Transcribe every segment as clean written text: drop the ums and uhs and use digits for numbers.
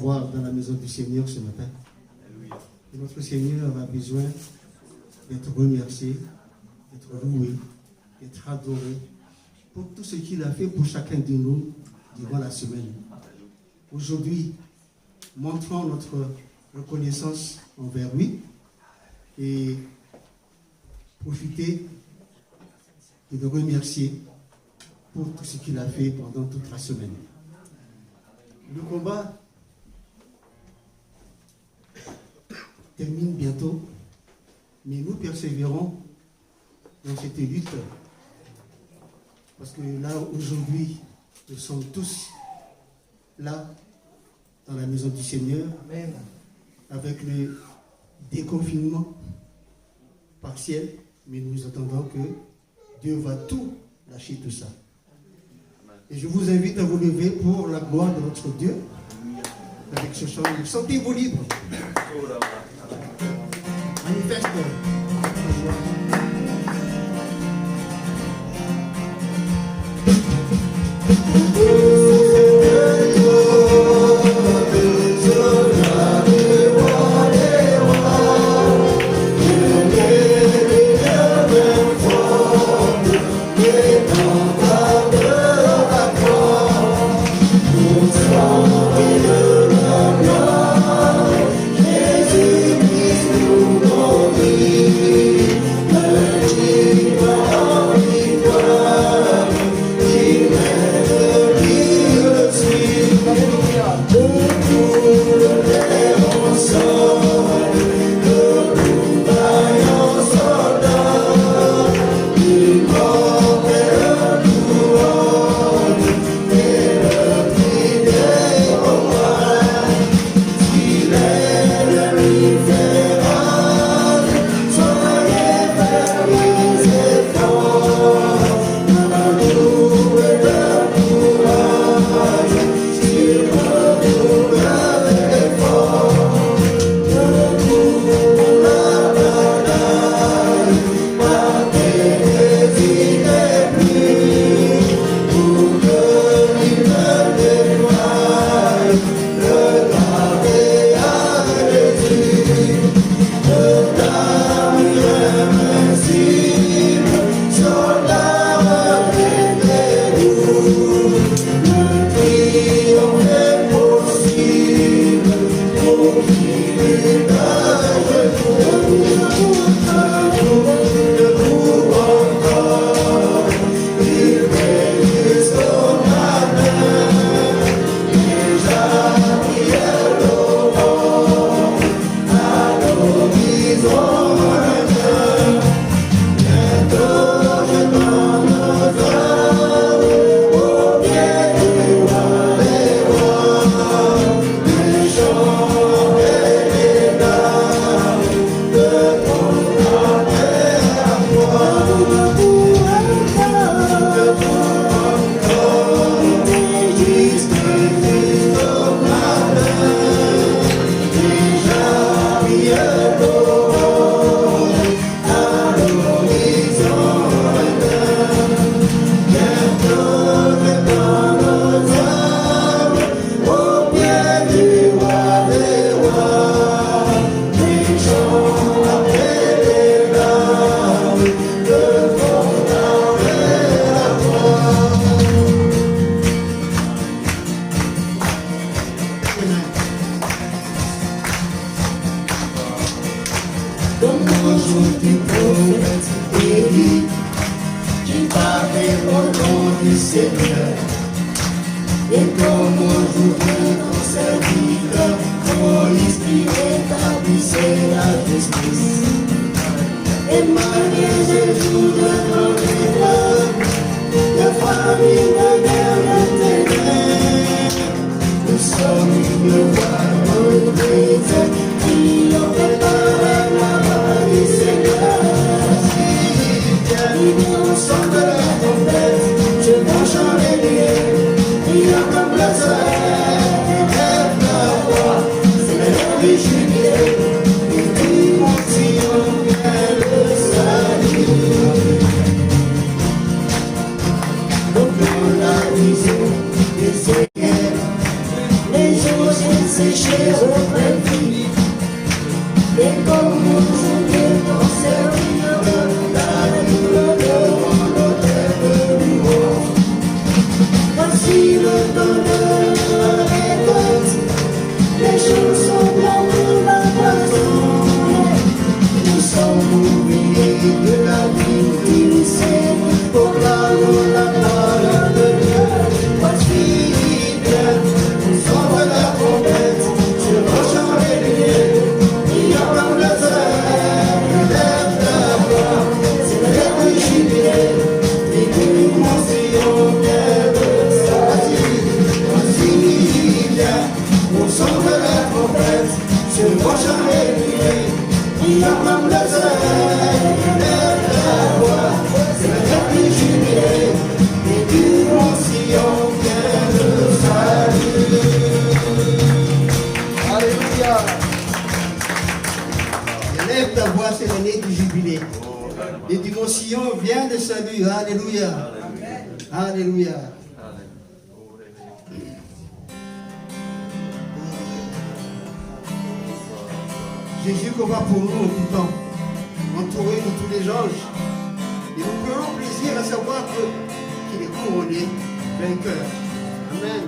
avoir dans la maison du Seigneur ce matin. Et notre Seigneur a besoin d'être remercié, d'être loué, d'être adoré pour tout ce qu'il a fait pour chacun de nous durant la semaine. Aujourd'hui, montrons notre reconnaissance envers lui et profiter de le remercier pour tout ce qu'il a fait pendant toute la semaine. Le combat termine bientôt, mais nous persévérons dans cette lutte parce que là, aujourd'hui, nous sommes tous là, dans la maison du Seigneur, Amen. Avec le déconfinement partiel, mais nous attendons que Dieu va tout lâcher tout ça. Et je vous invite à vous lever pour la gloire de notre Dieu, avec ce chant. Sentez-vous libre. Manifeste votre joie. Juillet, et puis mon sillon, le salut. et comme je t'en servirai, ta douleur devant l'autel de louange. Voici le donneur de la récolte, les jours sont blancs pour la moisson. Nous sommes oubliés de la vie du Seigneur, proclamons la parole de Dieu. Voici il vient, nous sommes la trompette, sur vos champs réveillés, il y a comme le soleil, lève ta voix, c'est le rêve du jubilé, et que nous mentions qu'elle voici il vient, nous sommes la trompette, sur vos champs réveillés, il y a comme le soleil, lève ta voix, c'est le rêve du jubilé, et que nous mentions qu'elle salue. Alléluia. Lève ta voix, c'est l'année du jubilé. Et du mon sillon vient de salut. Alléluia. Alléluia. Jésus combat pour nous en tout temps, entouré de tous les anges. Et nous prenons plaisir à savoir qu'il est couronné vainqueur. Amen.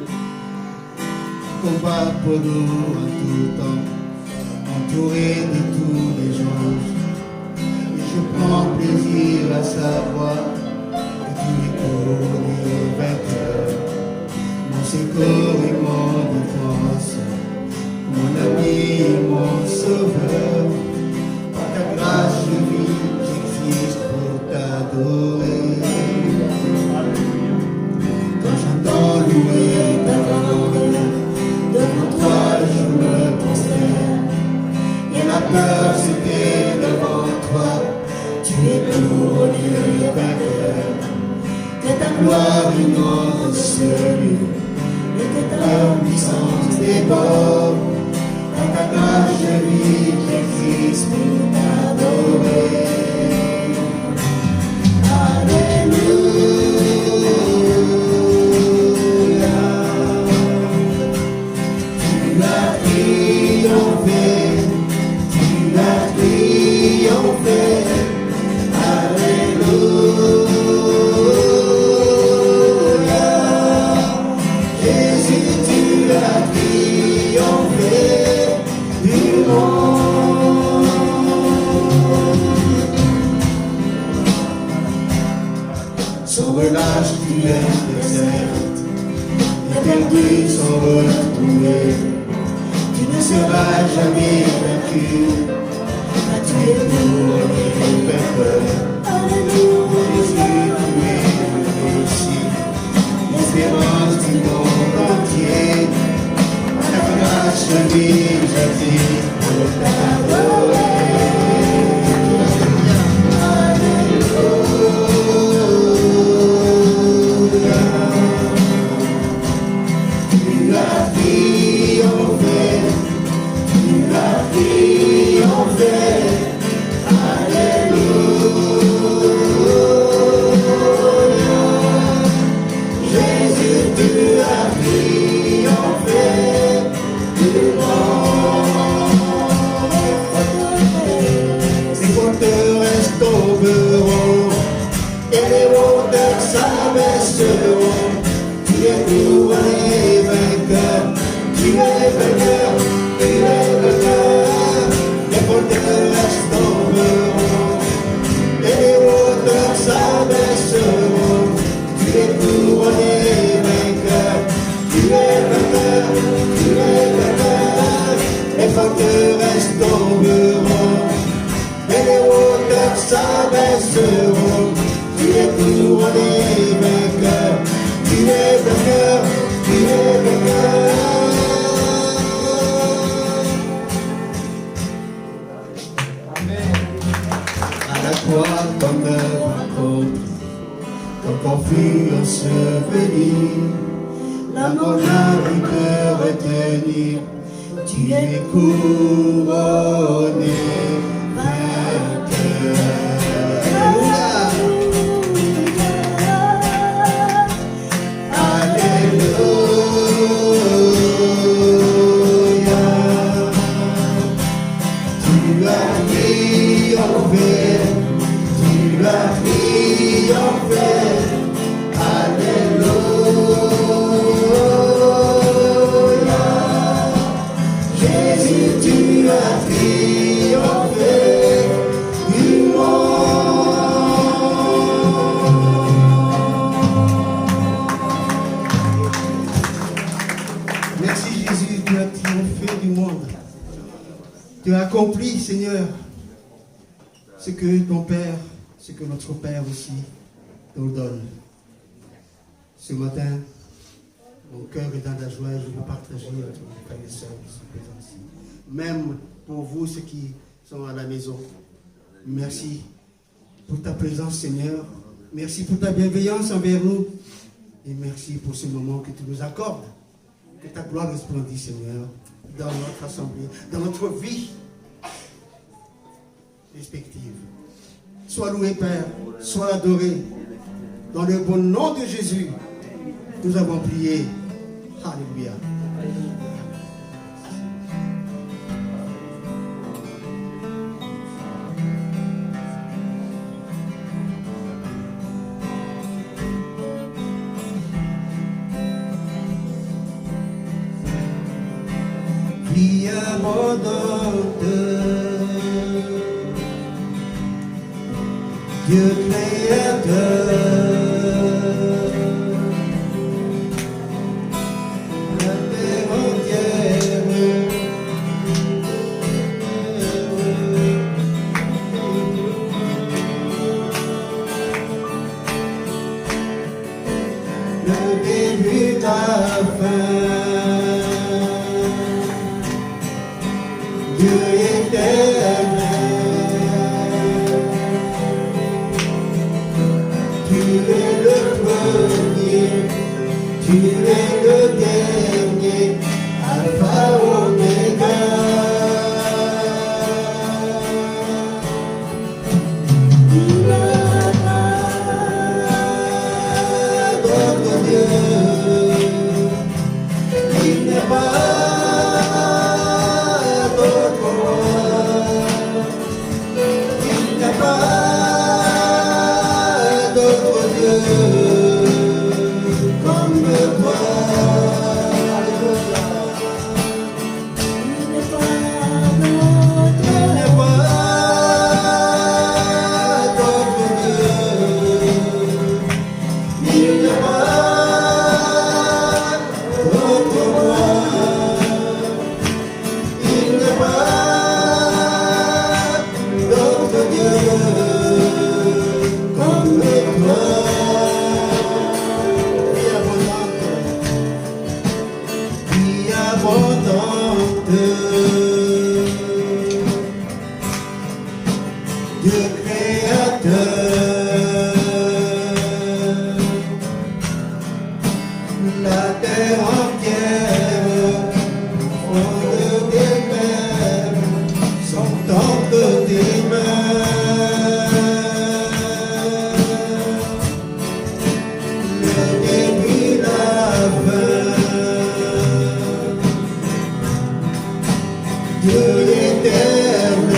Combat pour nous en tout temps, entouré de tous les anges. Et je prends plaisir à savoir que tu es couronné vainqueur. Mon secours et mon défense, mon ami et mon sauveur. Par ta grâce je vis, j'existe pour t'adorer. Quand j'entends louer ta grandeur, devant toi je me prosterne. Et la peur c'était devant toi, tu es couronné vainqueur. Que ta gloire inonde ce lieu, et que ta puissance déborde. Par ta grâce je vis, j'existe pour t'adorer. Sans relâche tu interceptes, les perdus sont retrouvés. Tu ne seras jamais vaincu, car tu es couronné vainqueur. Jésus, tu es le Messie, l'espérance du monde entier. Par ta grâce je vis, j'existe pour t'adorer. La mort n'a pu te retenir, tu es couronné vainqueur. as triomphé, tu as triomphé, alléluia. Jésus, tu as triomphé du monde. Merci Jésus, tu as triomphé du monde. Tu as accompli, Seigneur, ce que ton Père, ce que notre Père aussi nous donne. Ce matin, mon cœur est dans la joie et je veux partager entre mes frères et sœurs qui sont présents ici. Même pour vous, ceux qui sont à la maison. Merci pour ta présence, Seigneur. Merci pour ta bienveillance envers nous. Et merci pour ce moment que tu nous accordes. Que ta gloire resplendisse, Seigneur, dans notre assemblée, dans notre vie respective. Sois loué, Père, sois adoré. Dans le bon nom de Jésus, nous avons prié. Alléluia. Vie abondante, Dieu créateur, la terre entière, le début, la fin. Dieu éternel, tu es le premier, tu es le dernier, Alpha Oméga. Il n'a pas d'autre Dieu, il n'est pas Dieu éternel.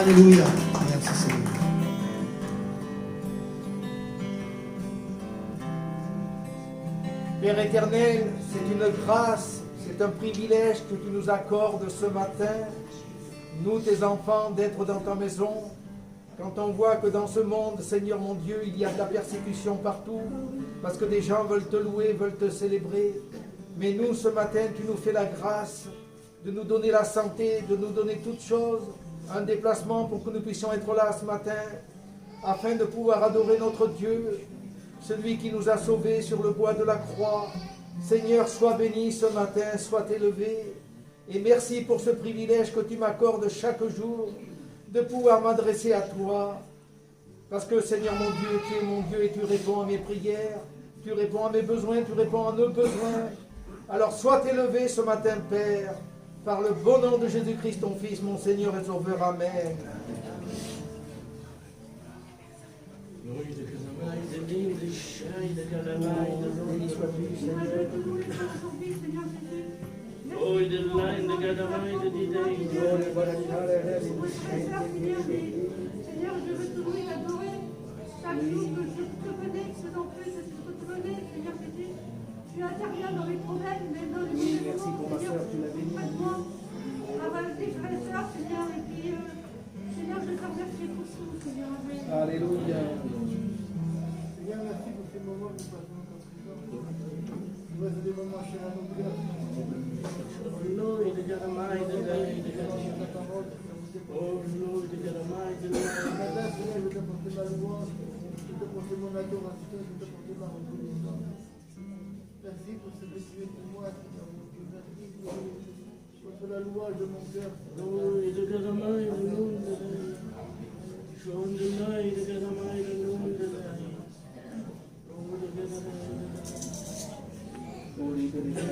Alléluia. Merci Seigneur. Père éternel, c'est une grâce, c'est un privilège que tu nous accordes ce matin, nous tes enfants, d'être dans ta maison. Quand on voit que dans ce monde, Seigneur mon Dieu, il y a de la persécution partout, parce que des gens veulent te louer, veulent te célébrer. Mais nous, ce matin, tu nous fais la grâce de nous donner la santé, de nous donner toutes choses, un déplacement pour que nous puissions être là ce matin, afin de pouvoir adorer notre Dieu, celui qui nous a sauvés sur le bois de la croix. Seigneur, sois béni ce matin, sois élevé. Et merci pour ce privilège que tu m'accordes chaque jour, de pouvoir m'adresser à toi. Parce que Seigneur mon Dieu, tu es mon Dieu et tu réponds à mes prières, tu réponds à mes besoins, tu réponds à nos besoins. Alors sois élevé ce matin, Père, par le beau nom de Jésus-Christ, ton Fils, mon Seigneur et Sauveur. Amen. Oh, il est là, il est là, Seigneur, je veux te louer, t'adorer. Chaque jour que je te connecte, de plus en plus, c'est ce que tu connais, Seigneur Jésus. Tu interviens dans les problèmes, mais dans les moments, Seigneur, prête-moi à valider frères et sœurs, Seigneur, et puis, Seigneur, je te remercie pour tout, Seigneur. Amen. Alléluia. Seigneur, merci pour ces moments que nous passons en prison. Nous passons des moments chez la noblesse. Oh, il est là, il est là, il est là. Oh, il est là, il est là. Matin, Seigneur, je veux t'apporter ma louange, je veux t'apporter mon adoration, je veux t'apporter ma reconnaissance. Merci pour ce que tu es pour moi, Seigneur mon Dieu. Merci pour la louange de mon cœur. Oh, il est là, il est là, il est là. Oh, il est là, il est là, il est là. Oh, il est là.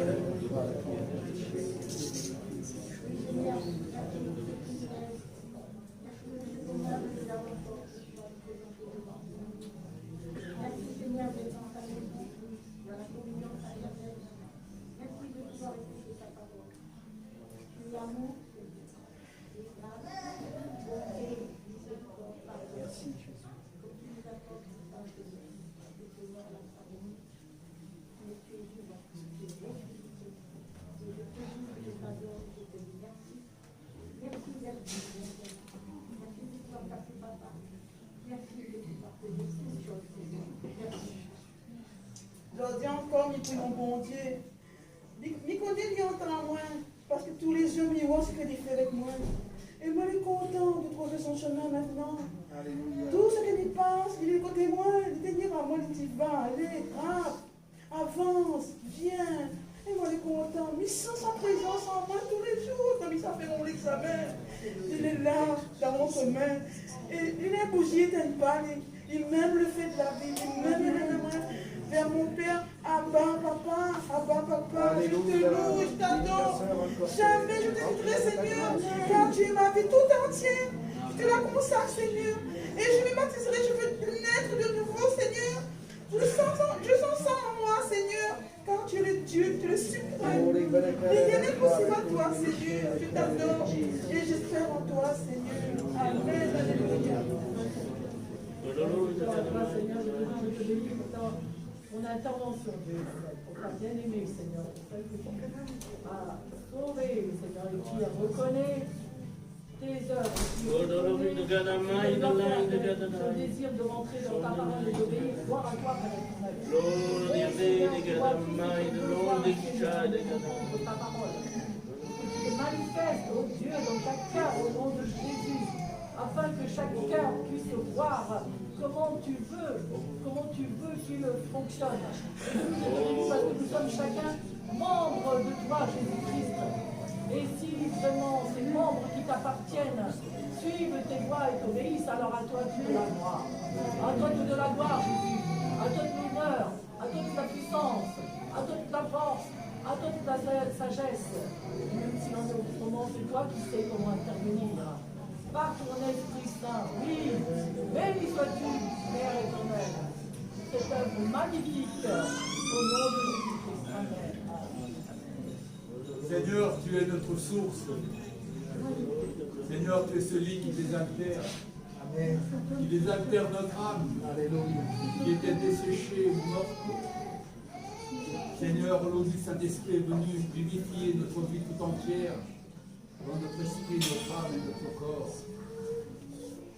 Je dis encore, mi mon bon Dieu. Mi connaît bien en moi, parce que tous les jours, mi voit ce que il fait avec moi. Et moi, il est content de trouver son chemin maintenant. Alléluia. Tout ce qu'il passe, il est côté moi, il te dit à moi, il dit, va, allez, frappe, avance, viens. Et moi, il est content. Mais sans sa présence en moi tous les jours, comme il s'est fait mon examen. Il est là, dans mon chemin. Et il est bougie, il n'aime pas. Il m'aime le fait de la vie, il m'aime vers mon Père. Abba, papa, je te loue, je t'adore. Jamais je te quitterai, Seigneur, car tu es ma vie tout entière. Je te la consacre, Seigneur. Et je me baptiserai, je veux naître de nouveau, Seigneur. Je sens ça en moi, Seigneur, car tu es le Dieu, tu es le suprême. Rien n'est possible à toi, Seigneur. Je t'adore et j'espère en toi, Seigneur. Amen. Alléluia. Seigneur, je te bénis pour ton intervention, Dieu, pour ta bien-aimée, Seigneur, pour celle que tu as sauvée, Seigneur, et qui reconnaît tes œuvres. Le désir de rentrer dans ta parole et d'obéir, gloire à toi, Père éternel. Ta parole. Que tu les manifestes, oh Dieu, dans chaque cœur, au nom de Jésus, afin que chaque cœur puisse voir comment tu veux qu'il fonctionne. Parce que nous sommes chacun membres de toi, Jésus-Christ. Et si vraiment ces membres qui t'appartiennent suivent tes voies et t'obéissent, alors à toi toute la gloire. À toi toute la gloire, Jésus. À toi toute l'honneur, à toi toute la puissance, à toi toute la force, à toi toute la sagesse. Même si en ce moment, c'est toi qui sais comment intervenir. Par ton Esprit Saint, oui, béni sois-tu, Père éternel, cette œuvre magnifique, au nom de Jésus-Christ. Amen. Seigneur, tu es notre source. Seigneur, Seigneur, tu es celui qui désaltère. Amen. Qui désaltère notre âme. Alléluia. Qui était desséchée, morte. Seigneur, l'eau du Saint-Esprit est venue vivifier notre vie tout entière, dans notre esprit, notre âme et notre corps.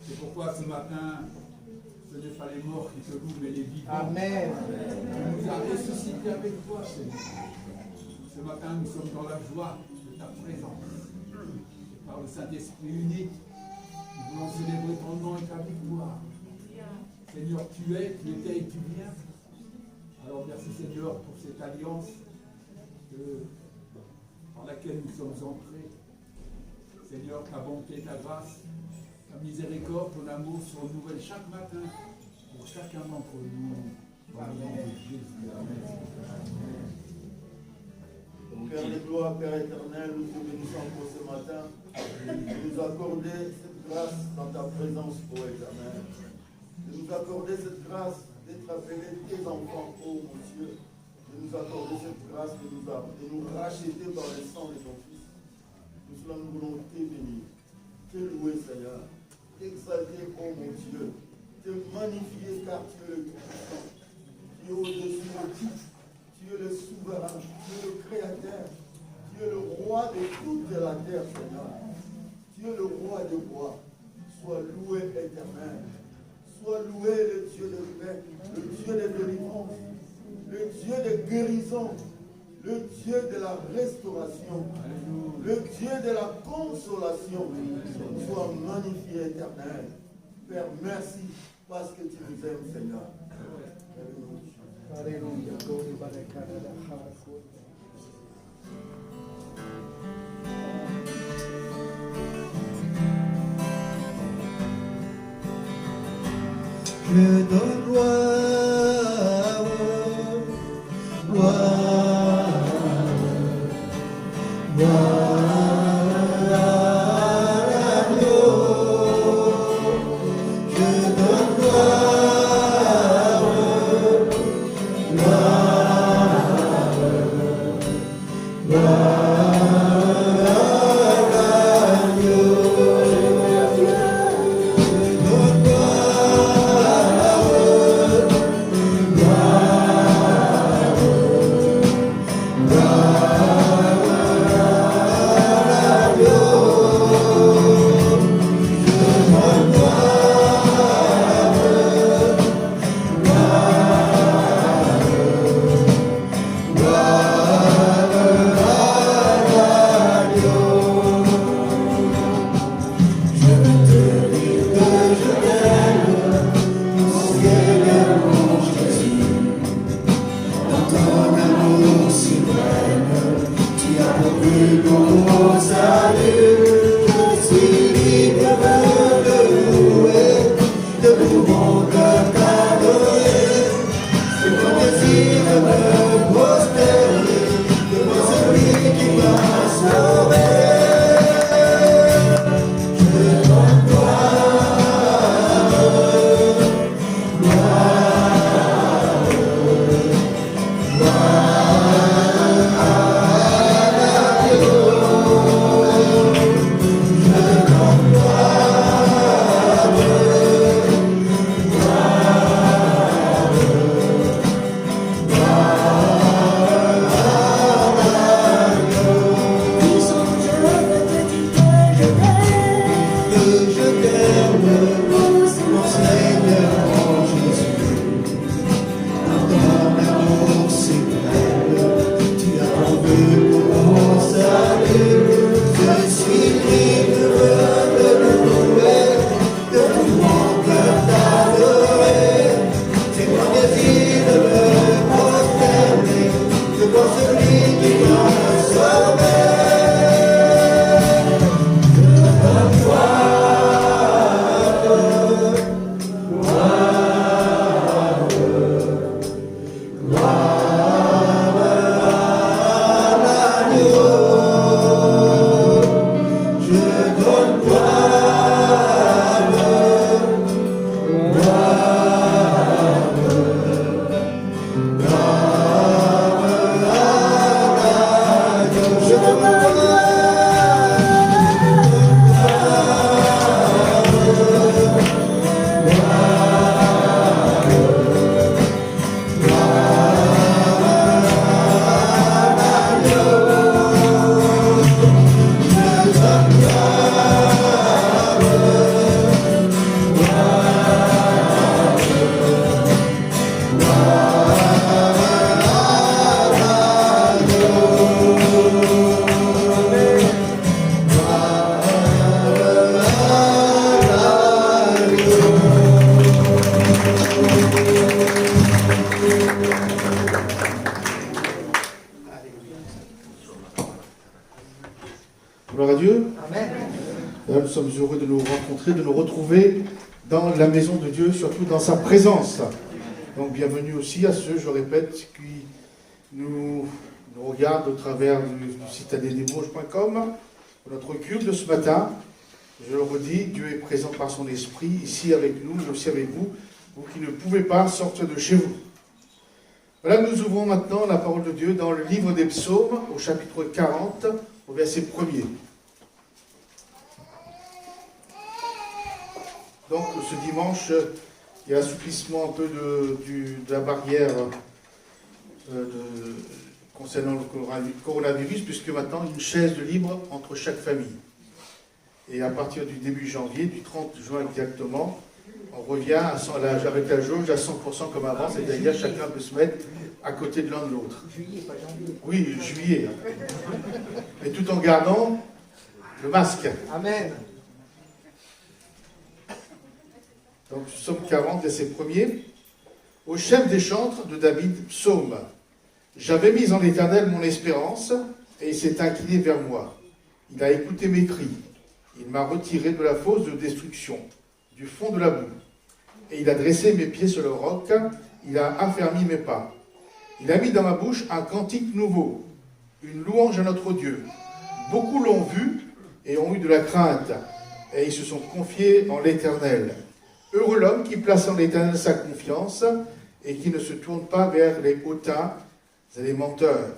C'est pourquoi ce matin, ce n'est pas les morts qui te louent, mais les vivants. Amen. Tu nous as ressuscités avec toi, Seigneur. Ce matin, nous sommes dans la joie de ta présence. Et par le Saint-Esprit unique, nous voulons célébrer ton nom et ta victoire. Seigneur, tu es, tu étais et tu viens. Alors merci Seigneur pour cette alliance par laquelle nous sommes entrés. Seigneur, ta bonté, ta grâce, ta miséricorde, ton amour se renouvellent chaque matin pour chacun d'entre nous. Au nom de Jésus. Amen. Père de gloire, Père éternel, nous te bénissons pour ce matin, de nous accorder cette grâce dans ta présence, ô éternel. De nous accorder cette grâce d'être appelés tes enfants, ô mon Dieu. De nous accorder cette grâce de nous racheter par le sang de ton Fils. Pour cela, nous voulons te bénir, te louer, Seigneur, t'exalter, ô mon Dieu, te magnifier car tu es le Tout-Puissant. Tu es au-dessus de tout. Tu es le souverain, tu es le créateur, tu es le roi de toute la terre, Seigneur. Tu es le roi des rois. Sois loué, éternel. Sois loué, le Dieu de paix, le Dieu de délivrance, le Dieu de guérison, le Dieu de la restauration, le Dieu de la consolation. Sois magnifié, éternel. Père, merci parce que tu nous aimes, Seigneur. Alléluia. Je donne gloire, gloire, gloire à Dieu. Je donne gloire, gloire, gloire à Dieu. Je donne gloire. Nous sommes heureux de nous rencontrer, de nous retrouver dans la maison de Dieu, surtout dans sa présence. Donc bienvenue aussi à ceux, je répète, qui nous regardent au travers du site adédébauche.com. Notre culte de ce matin, je le redis, Dieu est présent par son esprit, ici avec nous, mais aussi avec vous, vous qui ne pouvez pas sortir de chez vous. Voilà, nous ouvrons maintenant la parole de Dieu dans le livre des psaumes, au chapitre 40, au verset 1er. Donc ce dimanche, il y a assouplissement un peu de la barrière concernant le coronavirus, puisque maintenant, il y a une chaise de libre entre chaque famille. Et à partir du début janvier, du 30 juin exactement, on revient avec la jauge à 100% comme avant, c'est-à-dire chacun peut se mettre à côté de l'un de l'autre. Juillet, pas janvier. Oui, juillet. Mais tout en gardant le masque. Amen. Donc, psaume 40, verset 1er. Au chef des chantres de David, psaume. J'avais mis en l'Éternel mon espérance, et il s'est incliné vers moi. Il a écouté mes cris. Il m'a retiré de la fosse de destruction, du fond de la boue. Et il a dressé mes pieds sur le roc, il a affermi mes pas. Il a mis dans ma bouche un cantique nouveau, une louange à notre Dieu. Beaucoup l'ont vu et ont eu de la crainte, et ils se sont confiés en l'Éternel. Heureux l'homme qui place en l'Éternel sa confiance et qui ne se tourne pas vers les hautains et les menteurs.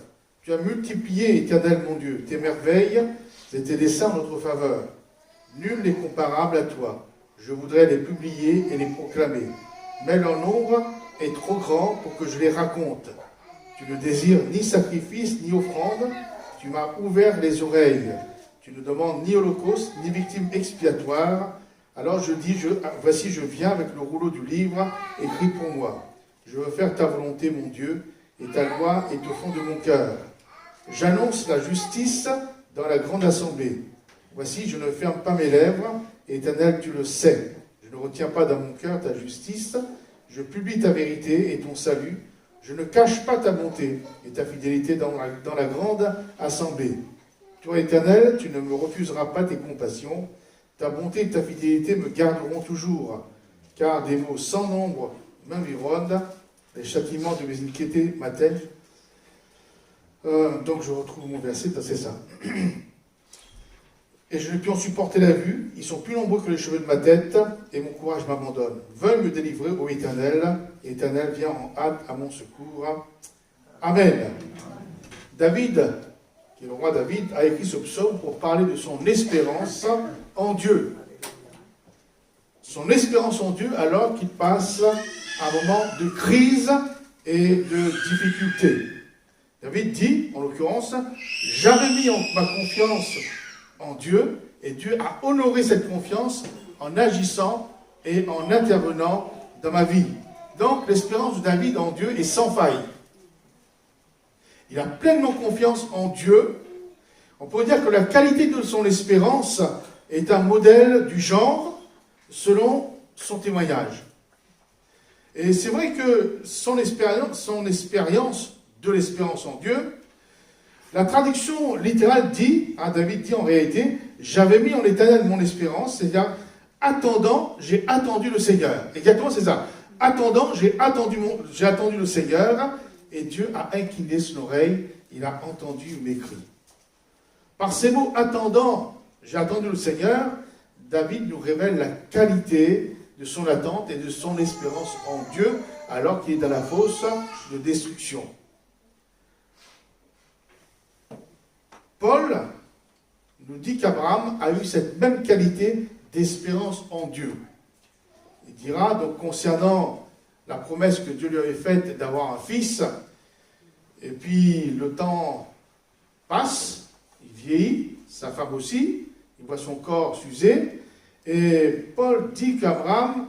Tu as multiplié, Éternel mon Dieu, tes merveilles et tes desseins en notre faveur. Nul n'est comparable à toi. Je voudrais les publier et les proclamer. Mais leur nombre est trop grand pour que je les raconte. Tu ne désires ni sacrifice ni offrande. Tu m'as ouvert les oreilles. Tu ne demandes ni holocauste ni victime expiatoire. Alors je dis, voici je viens avec le rouleau du livre écrit pour moi. Je veux faire ta volonté, mon Dieu, et ta loi est au fond de mon cœur. J'annonce la justice dans la grande assemblée. Voici, je ne ferme pas mes lèvres, Éternel, tu le sais. Je ne retiens pas dans mon cœur ta justice. Je publie ta vérité et ton salut. Je ne cache pas ta bonté et ta fidélité dans la grande assemblée. Toi, Éternel, tu ne me refuseras pas tes compassions. Ta bonté et ta fidélité me garderont toujours, car des maux sans nombre m'environnent, les châtiments de mes iniquités m'atteignent. Donc je retrouve mon verset, c'est ça. Et je n'ai pu en supporter la vue, ils sont plus nombreux que les cheveux de ma tête, et mon courage m'abandonne. Veuille me délivrer, ô Éternel, Éternel, viens en hâte à mon secours. Amen. David, qui est le roi David, a écrit ce psaume pour parler de son espérance en Dieu. Son espérance en Dieu alors qu'il passe un moment de crise et de difficulté. David dit, en l'occurrence, j'avais mis ma confiance en Dieu, et Dieu a honoré cette confiance en agissant et en intervenant dans ma vie. Donc l'espérance de David en Dieu est sans faille. Il a pleinement confiance en Dieu. On pourrait dire que la qualité de son espérance est un modèle du genre selon son témoignage. Et c'est vrai que son expérience de l'espérance en Dieu, la traduction littérale dit, David dit en réalité, j'avais mis en l'Éternel mon espérance, c'est-à-dire attendant, j'ai attendu le Seigneur. Exactement, c'est ça. Attendant, j'ai attendu le Seigneur, et Dieu a incliné son oreille, il a entendu mes cris. Par ces mots, attendant, j'ai attendu le Seigneur, David nous révèle la qualité de son attente et de son espérance en Dieu, alors qu'il est dans la fosse de destruction. Paul nous dit qu'Abraham a eu cette même qualité d'espérance en Dieu. Il dira donc concernant la promesse que Dieu lui avait faite d'avoir un fils, et puis le temps passe, il vieillit, sa femme aussi, il voit son corps s'user, et Paul dit qu'Abraham,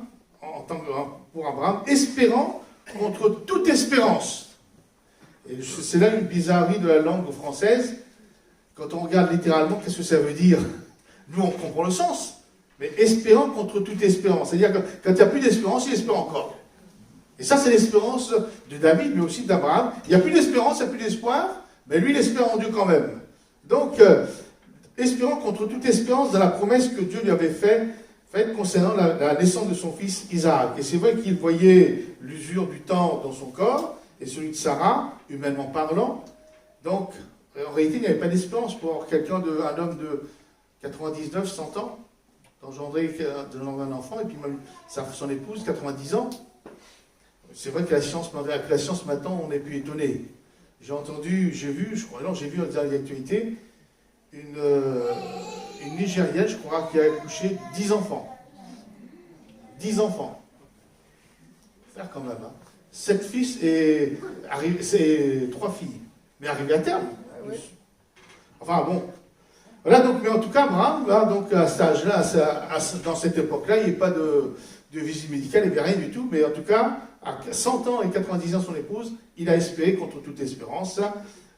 pour Abraham, espérant contre toute espérance. Et c'est là une bizarrerie de la langue française. Quand on regarde littéralement, qu'est-ce que ça veut dire? Nous, on comprend le sens. Mais espérant contre toute espérance. C'est-à-dire que quand il n'y a plus d'espérance, il espère encore. Et ça, c'est l'espérance de David, mais aussi d'Abraham. Il n'y a plus d'espérance, il n'y a plus d'espoir, mais lui, il espère en Dieu quand même. Donc, espérant contre toute espérance dans la promesse que Dieu lui avait faite concernant la naissance de son fils Isaac. Et c'est vrai qu'il voyait l'usure du temps dans son corps, et celui de Sarah, humainement parlant. Donc, en réalité, il n'y avait pas d'espérance pour un homme de 99, 100 ans, d'engendrer un enfant, et puis même son épouse, 90 ans. C'est vrai que la science maintenant, on n'est plus étonné. J'ai vu dans l'actualité, une Nigérienne, je crois, qui a accouché 10 enfants. 10 enfants. Faire quand même. Hein. 7 fils et 3 filles. Mais arrivé à terme. Oui. Enfin bon. Voilà, donc, mais en tout cas, Abraham, là, donc, à cet âge-là, dans cette époque-là, il n'y a pas de visite médicale, il n'y avait rien du tout. Mais en tout cas, à 100 ans et 90 ans, son épouse, il a espéré contre toute espérance.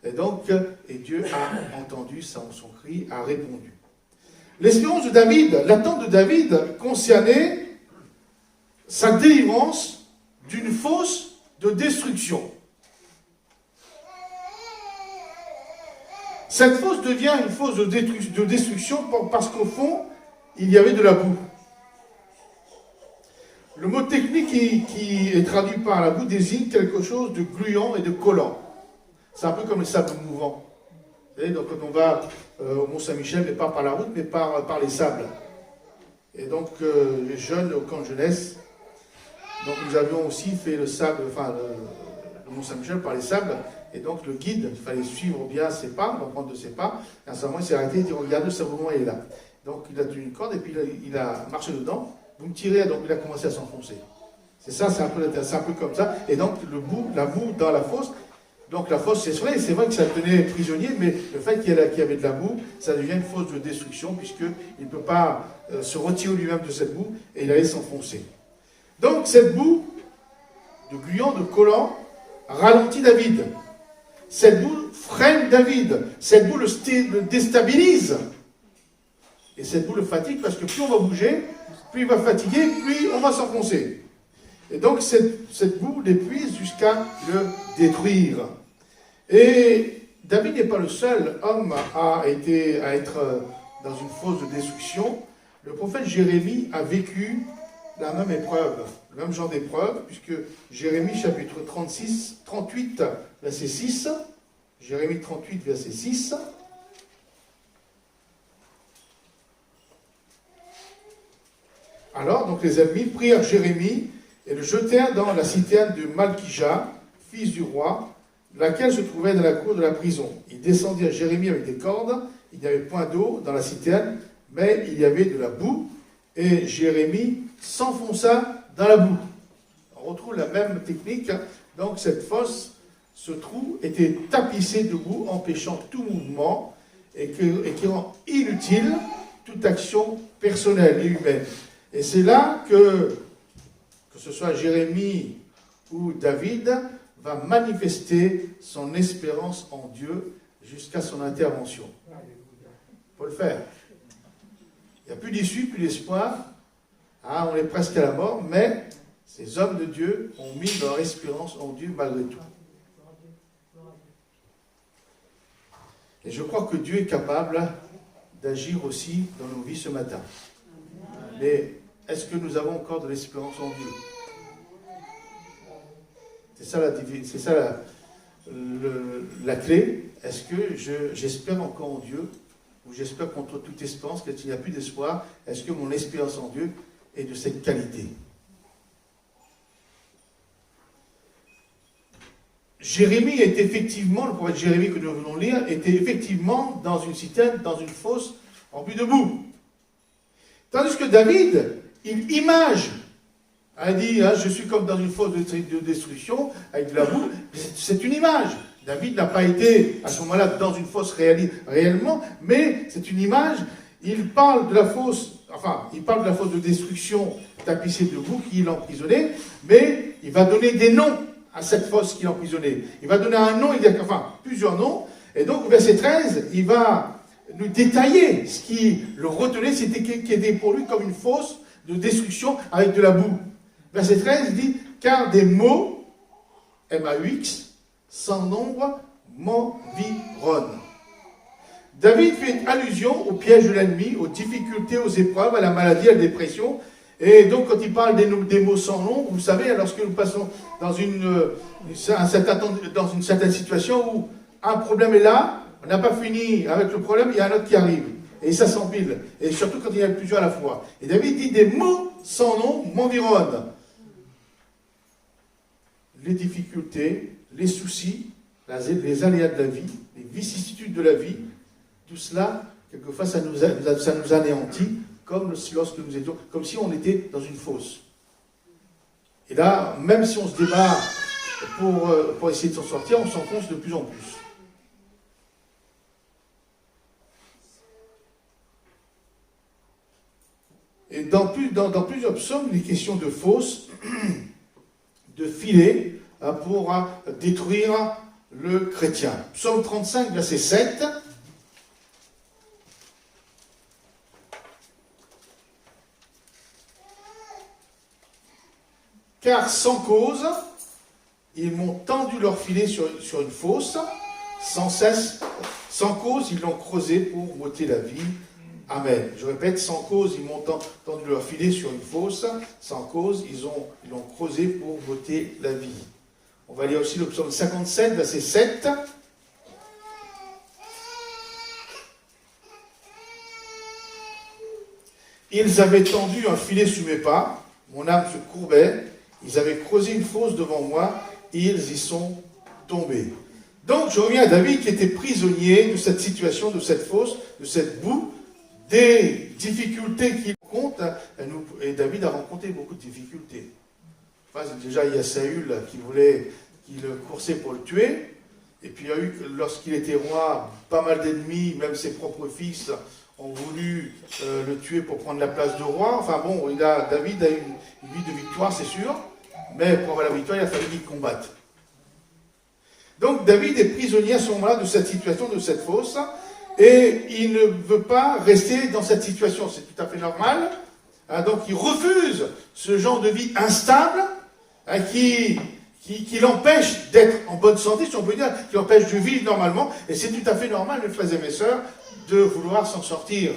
Et Dieu a entendu son cri, a répondu. L'espérance de David, l'attente de David concernait sa délivrance d'une fosse de destruction. Cette fosse devient une fosse de destruction parce qu'au fond, il y avait de la boue. Le mot technique qui est traduit par la boue désigne quelque chose de gluant et de collant. C'est un peu comme le sable mouvant. Vous savez, donc quand on va au Mont-Saint-Michel, mais pas par la route, mais par les sables. Et donc, les jeunes au camp de jeunesse, donc nous avions aussi fait le Mont-Saint-Michel par les sables. Et donc, le guide, il fallait suivre bien ses pas, reprendre de ses pas. Et à un moment, il s'est arrêté, il dit, regardez, le sable mouvant est là. Donc, il a tenu une corde et puis il a marché dedans. Vous me tirez, donc il a commencé à s'enfoncer. C'est ça, c'est un peu comme ça. Et donc, la boue dans la fosse. Donc la fosse, c'est vrai que ça tenait prisonnier, mais le fait qu'il y avait de la boue, ça devient une fosse de destruction, puisqu'il ne peut pas se retirer lui-même de cette boue, et il allait s'enfoncer. Donc cette boue, de gluant, de collant, ralentit David. Cette boue freine David. Cette boue le déstabilise. Et cette boue le fatigue, parce que plus on va bouger, plus il va fatiguer, plus on va s'enfoncer. Et donc cette boue l'épuise jusqu'à le détruire. Et David n'est pas le seul homme à être dans une fosse de destruction. Le prophète Jérémie a vécu la même épreuve, le même genre d'épreuve, puisque Jérémie chapitre 38, verset 6, Jérémie 38, verset 6, alors, donc les ennemis prirent Jérémie et le jetèrent dans la citerne de Malkija, fils du roi, laquelle se trouvait dans la cour de la prison. Ils descendirent Jérémie avec des cordes, il n'y avait point d'eau dans la citerne, mais il y avait de la boue, et Jérémie s'enfonça dans la boue. On retrouve la même technique, hein. Donc cette fosse, ce trou était tapissé de boue, empêchant tout mouvement, et qui rend inutile toute action personnelle et humaine. Et c'est là que ce soit Jérémie ou David, va manifester son espérance en Dieu jusqu'à son intervention. Il faut le faire. Il n'y a plus d'issue, plus d'espoir. Ah, on est presque à la mort, mais ces hommes de Dieu ont mis leur espérance en Dieu malgré tout. Et je crois que Dieu est capable d'agir aussi dans nos vies ce matin. Mais est-ce que nous avons encore de l'espérance en Dieu? C'est ça la clé. Est-ce que j'espère encore en Dieu, ou j'espère contre toute espérance qu'il n'y a plus d'espoir? Est-ce que mon espérance en Dieu est de cette qualité? Jérémie est effectivement, le prophète Jérémie que nous venons de lire, était effectivement dans une citerne, dans une fosse, remplie de boue. Tandis que David, il image, a dit, hein, je suis comme dans une fosse de destruction, avec de la boue. C'est une image. David n'a pas été, à ce moment-là, dans une fosse réellement, mais c'est une image. Il parle de la fosse, de destruction tapissée de boue qui l'emprisonnait, mais il va donner des noms à cette fosse qui l'emprisonnait. Il va donner un nom, plusieurs noms, et donc au verset 13, il va nous détailler ce qui le retenait, c'était qui était pour lui comme une fosse de destruction avec de la boue. Verset 13, il dit, car des mots, M-A-U-X, sans nombre, m'environnent. David fait allusion au piège de l'ennemi, aux difficultés, aux épreuves, à la maladie, à la dépression. Et donc, quand il parle des mots sans nom, vous savez, lorsque nous passons dans une certaine situation où un problème est là, on n'a pas fini avec le problème, il y a un autre qui arrive. Et ça s'empile. Et surtout quand il y en a plusieurs à la fois. Et David dit, des mots sans nom m'environnent. Les difficultés, les soucis, les aléas de la vie, les vicissitudes de la vie, tout cela, quelquefois, ça nous anéantit, comme lorsque nous étions, comme si on était dans une fosse. Et là, même si on se débat pour essayer de s'en sortir, on s'enfonce de plus en plus. Et dans plusieurs psaumes, il est question de fosse, de filet, pour détruire le chrétien. Psaume 35, verset 7. Car sans cause, ils m'ont tendu leur filet sur une fosse, sans cesse, sans cause, ils l'ont creusé pour m'ôter la vie. Amen. Je répète, sans cause, ils m'ont tendu leur filet sur une fosse, sans cause, ils l'ont creusé pour m'ôter la vie. On va lire aussi le psaume 57, verset 7. Ils avaient tendu un filet sous mes pas, mon âme se courbait, ils avaient creusé une fosse devant moi, et ils y sont tombés. Donc, je reviens à David qui était prisonnier de cette situation, de cette fosse, de cette boue, des difficultés qu'il rencontre, et David a rencontré beaucoup de difficultés. Enfin, déjà, il y a Saül qui le coursait pour le tuer, et puis il y a eu, lorsqu'il était roi, pas mal d'ennemis, même ses propres fils ont voulu le tuer pour prendre la place de roi. Enfin bon, David a eu une vie de victoire, c'est sûr, mais pour avoir la victoire, il a fallu qu'il combatte. Donc David est prisonnier à ce moment-là de cette situation, de cette fosse, et il ne veut pas rester dans cette situation, c'est tout à fait normal. Donc il refuse ce genre de vie instable qui l'empêche d'être en bonne santé, si on peut dire, qui l'empêche de vivre normalement, et c'est tout à fait normal, mes frères et mes sœurs, de vouloir s'en sortir,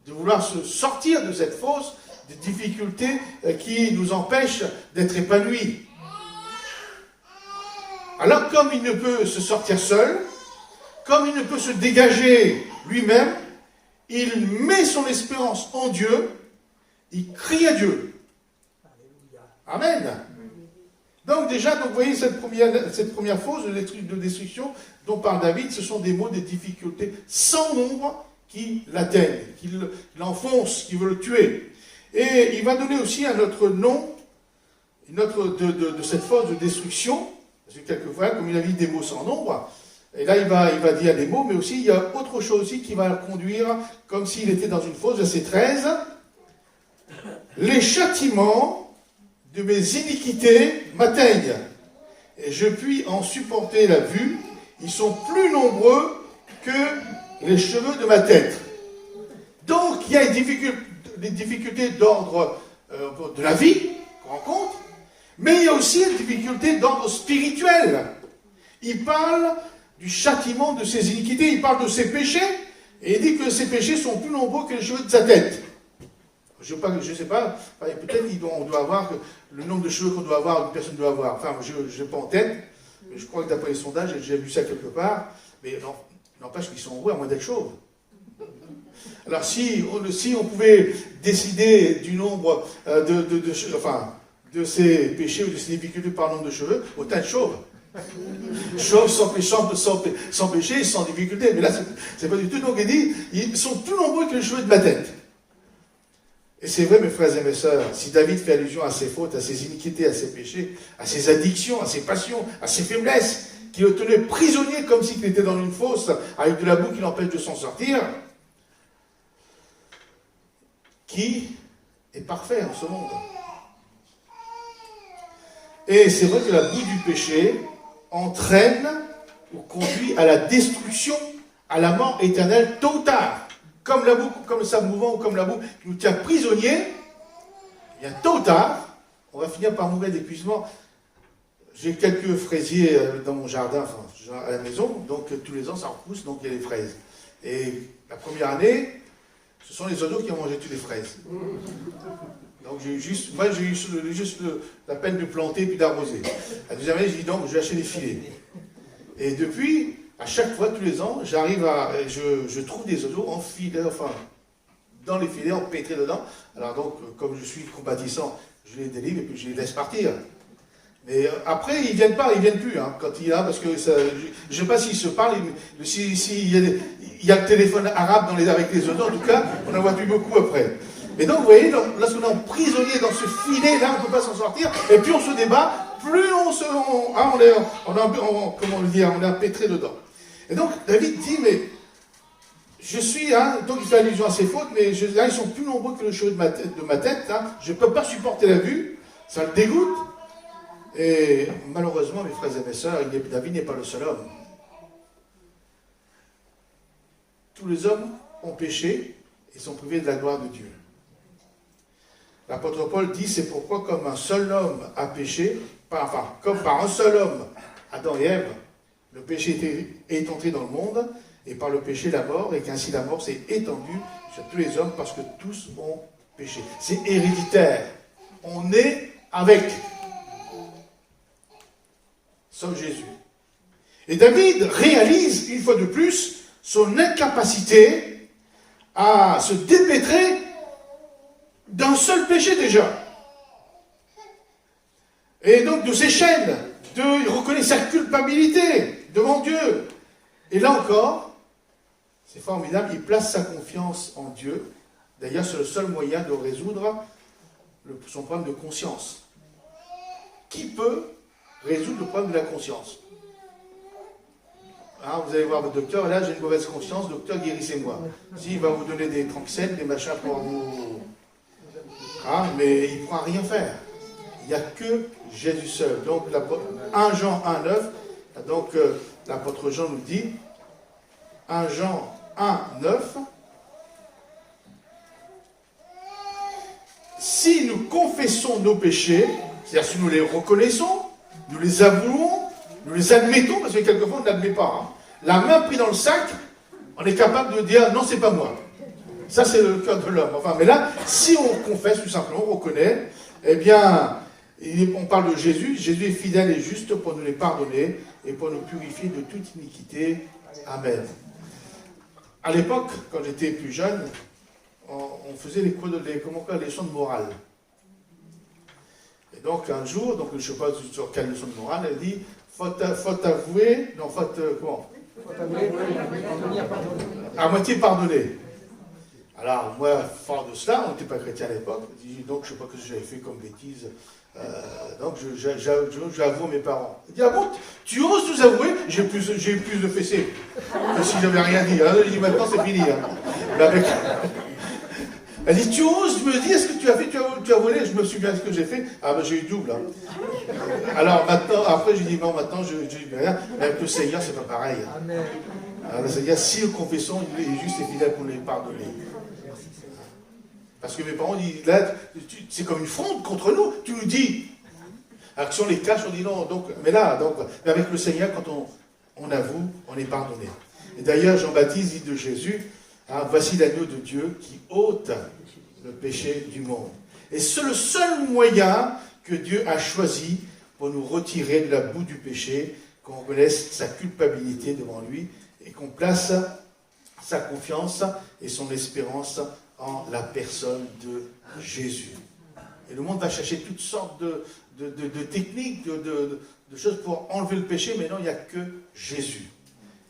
de vouloir se sortir de cette fosse, des difficultés qui nous empêchent d'être épanouis. Alors, comme il ne peut se sortir seul, comme il ne peut se dégager lui-même, il met son espérance en Dieu, il crie à Dieu. Amen. Donc déjà, vous voyez cette première fosse de destruction dont parle David, ce sont des mots, des difficultés sans nombre qui l'atteignent, qui l'enfoncent, qui veulent le tuer. Et il va donner aussi un autre nom, de cette fosse de destruction, parce que quelquefois, comme il a dit des mots sans nombre, et là il va dire des mots, mais aussi il y a autre chose aussi qui va le conduire, comme s'il était dans une fosse, verset 13. Les châtiments de mes iniquités m'atteignent, et je puis en supporter la vue, ils sont plus nombreux que les cheveux de ma tête. Donc il y a des difficultés d'ordre de la vie qu'on rencontre, mais il y a aussi des difficultés d'ordre spirituel. Il parle du châtiment de ses iniquités, il parle de ses péchés, et il dit que ses péchés sont plus nombreux que les cheveux de sa tête. Je ne sais pas, peut-être on doit avoir le nombre de cheveux qu'on doit avoir, une personne doit avoir. Enfin, je n'ai pas en tête, mais je crois que d'après les sondages, j'ai déjà vu ça quelque part. Mais n'empêche qu'ils sont heureux à moins d'être chauves. Alors, si on pouvait décider du nombre de ces péchés ou de ces difficultés par nombre de cheveux, autant être chauve. Chauve sans péché, sans difficulté. Mais là, c'est pas du tout. Donc, il dit, ils sont plus nombreux que les cheveux de ma tête. Et c'est vrai, mes frères et mes sœurs, si David fait allusion à ses fautes, à ses iniquités, à ses péchés, à ses addictions, à ses passions, à ses faiblesses, qui le tenaient prisonnier comme s'il était dans une fosse, avec de la boue qui l'empêche de s'en sortir, qui est parfait en ce monde? Et c'est vrai que la boue du péché entraîne ou conduit à la destruction, à la mort éternelle, tôt ou tard. Comme la boue, comme le sable mouvant ou comme la boue qui nous tient prisonniers, il y a tôt ou tard, on va finir par mourir d'épuisement. J'ai quelques fraisiers dans mon jardin, à la maison, donc tous les ans ça repousse, donc il y a des fraises. Et la première année, ce sont les oiseaux qui ont mangé toutes les fraises. Donc j'ai eu juste la peine de planter puis d'arroser. La deuxième année, j'ai dit donc, je vais acheter des filets. Et depuis, à chaque fois, tous les ans, je trouve des oiseaux en filet, enfin, dans les filets, empêtrés dedans. Alors donc, comme je suis compatissant, je les délivre et puis je les laisse partir. Mais après, ils ne viennent pas, ils ne viennent plus, hein, quand il y a, parce que ça, je ne sais pas s'ils se parlent, il y a le téléphone arabe avec les oiseaux, en tout cas, on n'en voit plus beaucoup après. Et donc, vous voyez, lorsqu'on est emprisonné dans ce filet, là, on ne peut pas s'en sortir, et plus on se débat, plus on est empêtré dedans. Et donc, David dit, mais je suis, donc il fait allusion à ses fautes, mais ils sont plus nombreux que le cheveu de ma tête, je ne peux pas supporter la vue, ça le dégoûte. Et malheureusement, mes frères et mes sœurs, David n'est pas le seul homme. Tous les hommes ont péché et sont privés de la gloire de Dieu. L'apôtre Paul dit, c'est pourquoi comme un seul homme a péché, comme par un seul homme, Adam et Ève, le péché est entré dans le monde, et par le péché la mort, et qu'ainsi la mort s'est étendue sur tous les hommes parce que tous ont péché. C'est héréditaire. On est avec. Sauf Jésus. Et David réalise, une fois de plus, son incapacité à se dépêtrer d'un seul péché déjà. Et donc de ses chaînes, il reconnaît sa culpabilité devant Dieu. Et là encore, c'est formidable, il place sa confiance en Dieu. D'ailleurs, c'est le seul moyen de résoudre son problème de conscience. Qui peut résoudre le problème de la conscience? Vous allez voir votre docteur, là j'ai une mauvaise conscience, docteur guérissez-moi. S'il va vous donner des tranxènes, des machins pour vous... mais il ne pourra rien faire. Il n'y a que Jésus seul. Donc 1 Jean 1,9, donc l'apôtre Jean nous dit, 1 Jean 1,9, si nous confessons nos péchés, c'est-à-dire si nous les reconnaissons, nous les avouons, nous les admettons, parce que quelquefois on ne l'admet pas. La main prise dans le sac, on est capable de dire non, c'est pas moi. Ça, c'est le cœur de l'homme. Mais là, si on confesse tout simplement, on reconnaît, eh bien, on parle de Jésus. Jésus est fidèle et juste pour nous les pardonner et pour nous purifier de toute iniquité. Amen. À l'époque, quand j'étais plus jeune, on faisait les leçons de morale. Et donc, un jour, je ne sais pas sur quelle leçon de morale, elle dit faute avouée, non, comment? Faute avouée, à moitié pardonnée. Alors, moi, fort de cela, on n'était pas chrétien à l'époque, donc je ne sais pas ce que j'avais fait comme bêtise, donc j'avoue à mes parents. Il dit, ah bon, tu oses nous avouer? J'ai eu plus de fessées que si j'avais rien dit. Je dis, maintenant c'est fini. Elle dit, tu oses me dire ce que tu as fait, tu as volé? Je me souviens de ce que j'ai fait. Ah ben j'ai eu double. Alors maintenant, après j'ai dit, non, maintenant je dis rien. Mais avec le Seigneur, c'est pas pareil. Alors, le Seigneur, si nous confessons, il est juste et fidèle pour nous les pardonner. Parce que mes parents disent, là, c'est comme une fronde contre nous. Tu nous dis. Alors que si on les cache, on dit non. Donc, mais avec le Seigneur, quand on avoue, on est pardonné. Et d'ailleurs, Jean-Baptiste dit de Jésus, voici l'agneau de Dieu qui ôte le péché du monde. Et c'est le seul moyen que Dieu a choisi pour nous retirer de la boue du péché, qu'on reconnaisse sa culpabilité devant lui et qu'on place sa confiance et son espérance en la personne de Jésus. Et le monde va chercher toutes sortes de techniques, de choses pour enlever le péché, mais non, il n'y a que Jésus.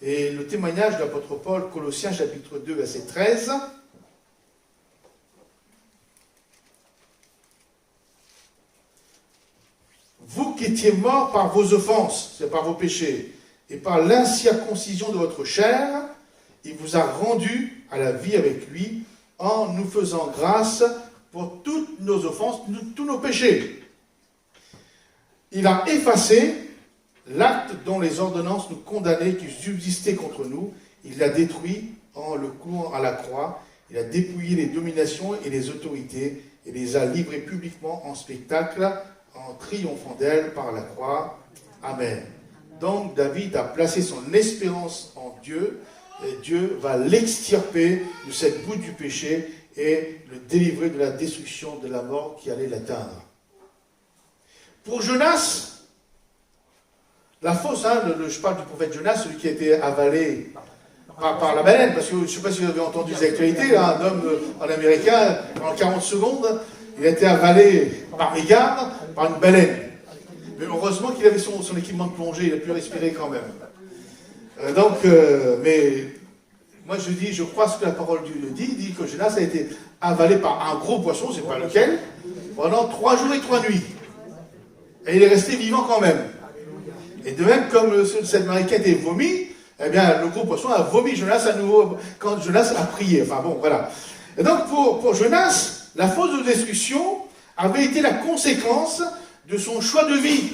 Et le témoignage de l'apôtre Paul, Colossiens chapitre 2, verset 13. Vous qui étiez morts par vos offenses, c'est par vos péchés, et par l'incirconcision de votre chair, il vous a rendus à la vie avec lui, en nous faisant grâce pour toutes nos offenses, tous nos péchés. Il a effacé l'acte dont les ordonnances nous condamnaient, qui subsistaient contre nous. Il l'a détruit en le clouant à la croix. Il a dépouillé les dominations et les autorités et les a livrées publiquement en spectacle, en triomphant d'elles par la croix. Amen. Donc David a placé son espérance en Dieu et Dieu va l'extirper de cette boue du péché et le délivrer de la destruction, de la mort qui allait l'atteindre. Pour Jonas, la fosse, hein, je parle du prophète Jonas, celui qui a été avalé par la baleine, parce que je ne sais pas si vous avez entendu les actualités, là, un homme en américain, pendant 40 secondes, il a été avalé par mégarde, par une baleine. Mais heureusement qu'il avait son équipement de plongée, il a pu respirer quand même. Mais moi je crois ce que la parole de Dieu dit, il dit que Jonas a été avalé par un gros poisson, je ne sais pas lequel, pendant 3 jours et 3 nuits. Et il est resté vivant quand même. Et de même, comme cet américain était vomi, eh bien, le gros poisson a vomi Jonas à nouveau quand Jonas a prié. Enfin bon, voilà. Et donc, pour Jonas, la fosse de destruction avait été la conséquence de son choix de vie.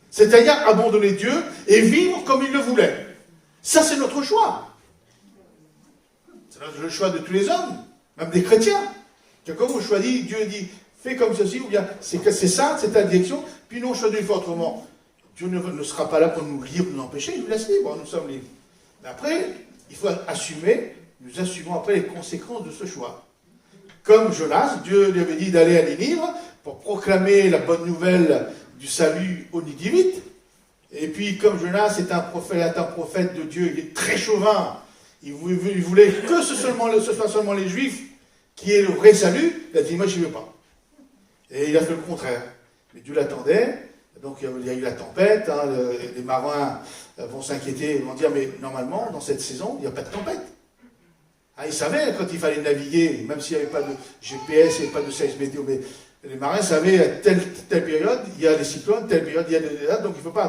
C'est-à-dire abandonner Dieu et vivre comme il le voulait. Ça, c'est notre choix. C'est le choix de tous les hommes, même des chrétiens. Quelqu'un vous choisit, Dieu dit, fais comme ceci, ou bien c'est ça, c'est ta direction, puis nous on choisit de faire autrement. Dieu ne sera pas là pour nous lier, nous empêcher, il nous laisse libres, nous sommes libres. Mais après, il faut assumer, nous assumons après les conséquences de ce choix. Comme Jonas, Dieu lui avait dit d'aller à Ninive pour proclamer la bonne nouvelle du salut aux Ninivites. Et puis, comme Jonas est un prophète de Dieu, il est très chauvin, il voulait que ce soit seulement les Juifs qui aient le vrai salut, il a dit, moi je n'y veux pas. Et il a fait le contraire. Mais Dieu l'attendait. Donc il y a eu la tempête, hein, les marins vont s'inquiéter, ils vont dire, mais normalement, dans cette saison, il n'y a pas de tempête. Ah, ils savaient quand il fallait naviguer, même s'il n'y avait pas de GPS, il n'y avait pas de service météo, mais les marins savaient à telle période, il y a des cyclones, telle période, il y a des dates, donc il ne faut pas.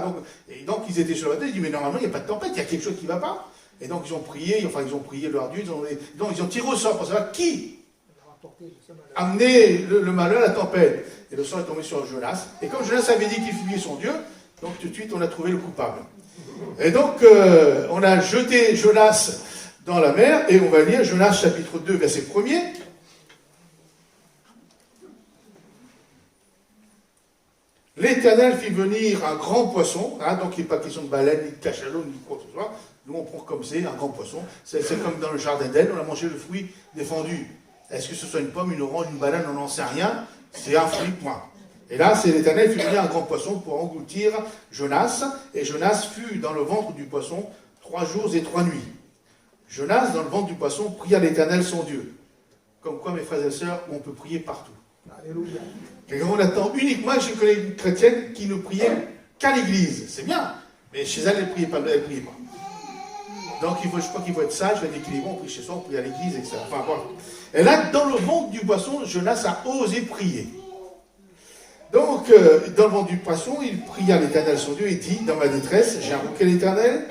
Donc ils étaient sur la tête, ils disent, mais normalement, il n'y a pas de tempête, il y a quelque chose qui ne va pas. Et donc ils ont prié leur Dieu, donc ils ont tiré au sort pour savoir qui amenait le malheur, la tempête. Et le sang est tombé sur Jonas. Et comme Jonas avait dit qu'il fuyait son Dieu, donc tout de suite on a trouvé le coupable. Et donc on a jeté Jonas dans la mer, et on va lire Jonas chapitre 2, verset 1er. L'Éternel fit venir un grand poisson, hein, donc il n'est pas question de baleine, ni de cachalot, ni de quoi que ce soit. Nous on prend comme c'est, un grand poisson. C'est comme dans le jardin d'Éden, on a mangé le fruit défendu. Est-ce que ce soit une pomme, une orange, une banane, on n'en sait rien. C'est un fruit, point. Et là, c'est l'Éternel qui fit venir un grand poisson pour engloutir Jonas. Et Jonas fut dans le ventre du poisson 3 jours et 3 nuits. Jonas, dans le ventre du poisson, pria l'Éternel son Dieu. Comme quoi, mes frères et sœurs, on peut prier partout. Alléluia. Et quand on attend uniquement, je connais une chrétienne qui ne priait qu'à l'église. C'est bien. Mais chez elle, elle ne priait pas. Donc, je crois qu'il faut être sage, être équilibré, on prie chez soi, on prie à l'église, etc. Enfin, voilà. Et là, dans le ventre du poisson, Jonas a osé prier. Donc, dans le ventre du poisson, il pria l'Éternel son Dieu et dit, dans ma détresse, j'ai invoqué l'Éternel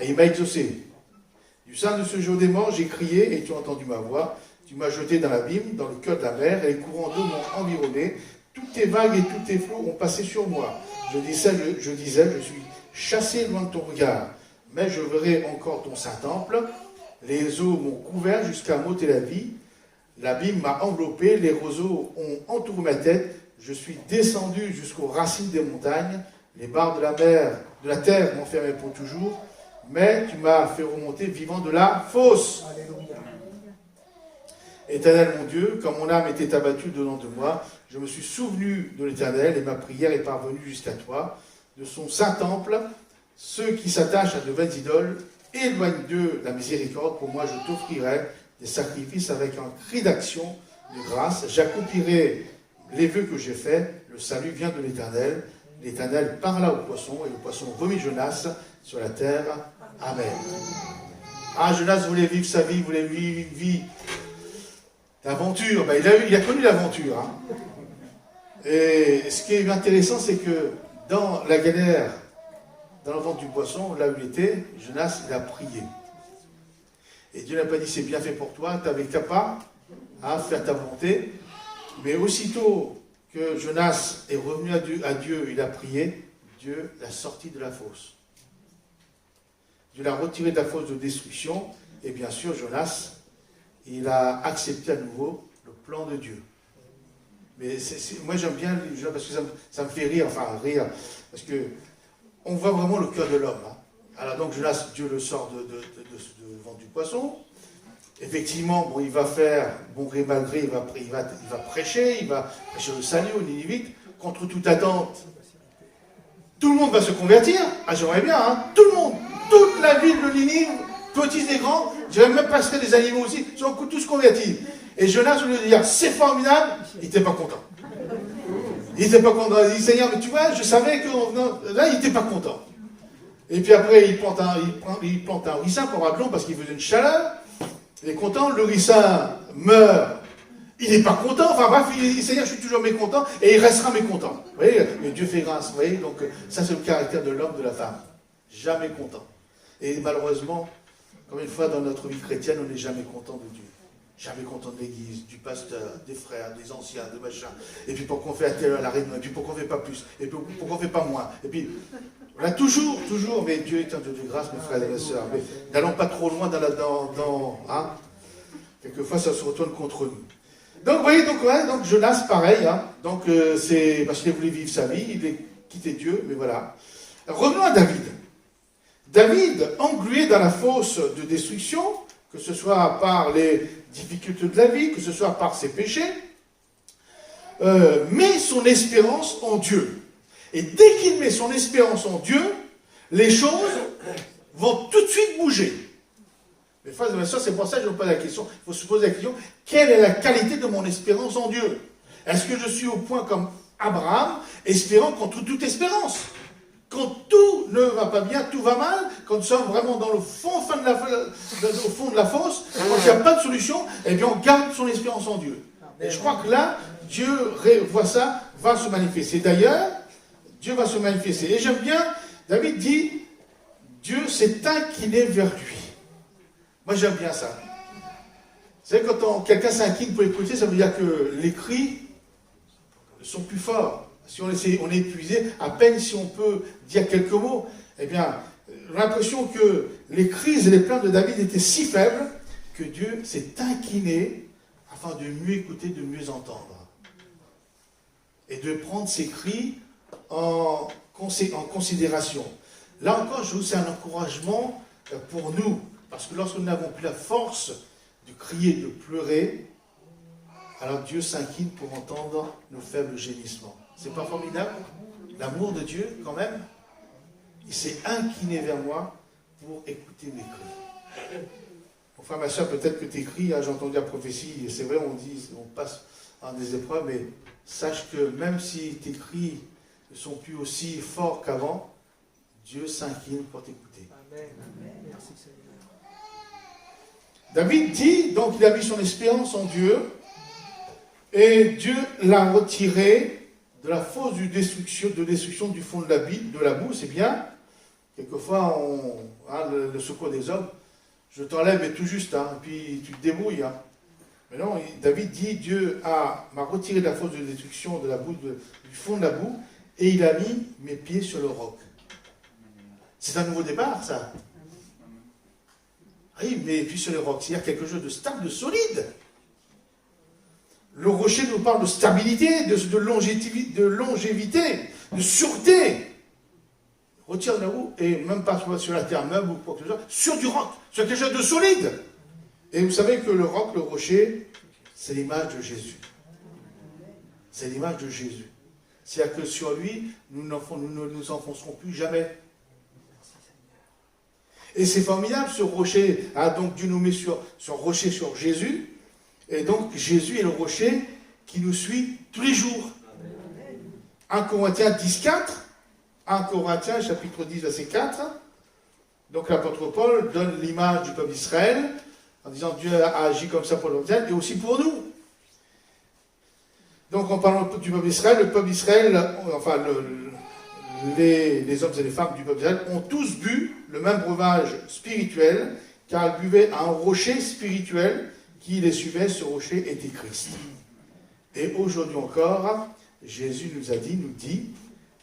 et il m'a exaucé. Du sein de ce jour des morts, j'ai crié et tu as entendu ma voix. Tu m'as jeté dans l'abîme, dans le cœur de la mer, et les courants d'eau m'ont environné. Toutes tes vagues et tous tes flots ont passé sur moi. Je disais, je suis chassé loin de ton regard. Mais je verrai encore ton saint temple. Les eaux m'ont couvert jusqu'à m'ôter la vie. L'abîme m'a enveloppé, les roseaux ont entouré ma tête. Je suis descendu jusqu'aux racines des montagnes. Les barres de la terre m'enfermaient pour toujours. Mais tu m'as fait remonter vivant de la fosse. Alléluia. Éternel mon Dieu, quand mon âme était abattue dedans de moi, je me suis souvenu de l'Éternel et ma prière est parvenue jusqu'à toi. De son saint temple, ceux qui s'attachent à de vaines idoles, éloigne d'eux la miséricorde. Pour moi, je t'offrirai des sacrifices avec un cri d'action de grâce. J'accomplirai les vœux que j'ai faits. Le salut vient de l'Éternel. L'Éternel parla au poisson et le poisson vomit Jonas sur la terre. Amen. Ah, Jonas voulait vivre sa vie, voulait vivre une vie d'aventure. Ben, il a connu l'aventure. Hein. Et ce qui est intéressant, c'est que dans la galère, dans le ventre du poisson, là où il était, Jonas, il a prié. Et Dieu n'a pas dit, c'est bien fait pour toi, tu n'avais qu'à pas à faire ta volonté. Mais aussitôt que Jonas est revenu à Dieu, il a prié, Dieu l'a sorti de la fosse. Dieu l'a retiré de la fosse de destruction, et bien sûr, Jonas, il a accepté à nouveau le plan de Dieu. Mais moi, j'aime bien, parce que ça me fait rire, parce que on voit vraiment le cœur de l'homme. Hein. Alors donc Jonas, Dieu le sort devant du poisson. Effectivement, bon, il va faire, bon gré mal gré, il va prêcher le salut aux Ninivites, contre toute attente. Tout le monde va se convertir. Ah, j'aimerais bien, hein. Tout le monde, toute la ville de Ninive, petits et grands, je dirais même passer des animaux aussi, ils sont tous convertis. Et Jonas, au lieu de dire, c'est formidable, il n'était pas content. Il n'était pas content. Il dit, Seigneur, mais tu vois, je savais que là, il n'était pas content. Et puis après, il plante un ricin pour Aglon parce qu'il faisait une chaleur. Il est content, le ricin meurt. Il n'est pas content. Enfin bref, il dit, Seigneur, je suis toujours mécontent et il restera mécontent. Vous voyez, mais Dieu fait grâce. Vous voyez, donc ça, c'est le caractère de l'homme, de la femme. Jamais content. Et malheureusement, comme une fois dans notre vie chrétienne, on n'est jamais content de Dieu. Jamais content de l'église, du pasteur, des frères, des anciens, de machin. Et puis pourquoi on fait à la réunion, et puis pourquoi on ne fait pas plus, et puis pourquoi on ne fait pas moins. Et puis, on a toujours, mais Dieu est un Dieu de grâce, mes frères et mes sœurs. Mais n'allons pas trop loin hein. Quelquefois, ça se retourne contre nous. Donc, vous voyez, donc Jonas, pareil, hein. Donc, c'est parce qu'il voulait vivre sa vie, il a quitté Dieu, mais voilà. Revenons à David. David, englué dans la fosse de destruction, que ce soit par les difficultés de la vie, que ce soit par ses péchés, met son espérance en Dieu. Et dès qu'il met son espérance en Dieu, les choses vont tout de suite bouger. Mais frères et sœurs, c'est pour ça que je vous pose la question. Il faut se poser la question, quelle est la qualité de mon espérance en Dieu? Est-ce que je suis au point comme Abraham, espérant contre toute espérance? Quand tout ne va pas bien, tout va mal, quand nous sommes vraiment dans le fond de la fosse, quand il n'y a pas de solution, eh bien on garde son espérance en Dieu. Et je crois que là, Dieu voit ça, va se manifester. D'ailleurs, Dieu va se manifester. Et j'aime bien, David dit, Dieu s'est incliné vers lui. Moi j'aime bien ça. Vous savez, quand quelqu'un s'incline pour écouter, ça veut dire que les cris sont plus forts. Si on est épuisé, à peine si on peut dire quelques mots, eh bien, j'ai l'impression que les cris et les plaintes de David étaient si faibles que Dieu s'est incliné afin de mieux écouter, de mieux entendre. Et de prendre ces cris en considération. Là encore, je vous c'est un encouragement pour nous, parce que lorsque nous n'avons plus la force de crier, de pleurer, alors Dieu s'incline pour entendre nos faibles gémissements. C'est pas formidable? L'amour de Dieu, quand même, il s'est incliné vers moi pour écouter mes cris. Enfin, ma soeur, peut-être que tes cris, hein, j'ai entendu la prophétie, et c'est vrai, on passe en des épreuves, mais sache que même si tes cris ne sont plus aussi forts qu'avant, Dieu s'incline pour t'écouter. Amen. Merci Seigneur. David dit, donc il a mis son espérance en Dieu, et Dieu l'a retiré de la fosse de destruction du fond de la boue, c'est bien. Quelquefois, le secours des hommes, je t'enlève, mais tout juste, hein, et puis tu te débrouilles. Hein. Mais non, David dit, Dieu m'a retiré de la fosse de destruction de la boue, du fond de la boue, et il a mis mes pieds sur le roc. C'est un nouveau départ, ça. Oui, mais puis sur le roc, c'est-à-dire quelque chose de stable, de solide. Le rocher nous parle de stabilité, de longévité, de sûreté. Retire de la roue, et même pas sur la terre même ou quoi que ce soit, sur du roc, sur quelque chose de solide. Et vous savez que le roc, le rocher, c'est l'image de Jésus. C'est l'image de Jésus. C'est-à-dire que sur lui, nous ne nous enfoncerons plus jamais. Et c'est formidable ce rocher. Hein, donc Dieu nous met sur rocher, sur Jésus. Et donc, Jésus est le rocher qui nous suit tous les jours. 1 Corinthiens 10, 4. 1 Corinthiens, chapitre 10, verset 4. Donc, l'apôtre Paul donne l'image du peuple d'Israël, en disant Dieu a agi comme ça pour le peuple d'Israël, et aussi pour nous. Donc, en parlant du peuple d'Israël, enfin, les hommes et les femmes du peuple d'Israël ont tous bu le même breuvage spirituel, car ils buvaient un rocher spirituel qui les suivait. Ce rocher était Christ. Et aujourd'hui encore, Jésus nous dit,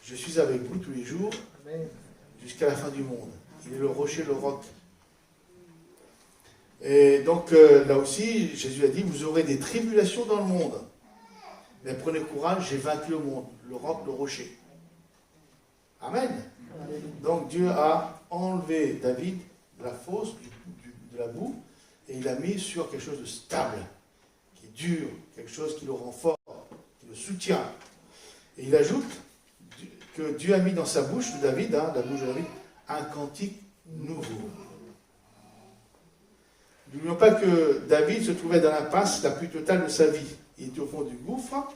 je suis avec vous tous les jours, jusqu'à la fin du monde. Il est le rocher, le roc. Et donc, là aussi, Jésus a dit, vous aurez des tribulations dans le monde. Mais prenez courage, j'ai vaincu le monde. Le roc, le rocher. Amen. Donc, Dieu a enlevé David de la fosse, de la boue, et il l'a mis sur quelque chose de stable, qui est dur, quelque chose qui le rend fort, qui le soutient. Et il ajoute que Dieu a mis dans sa bouche de David, la bouche de David, un cantique nouveau. N'oublions pas que David se trouvait dans l'impasse la plus totale de sa vie. Il était au fond du gouffre,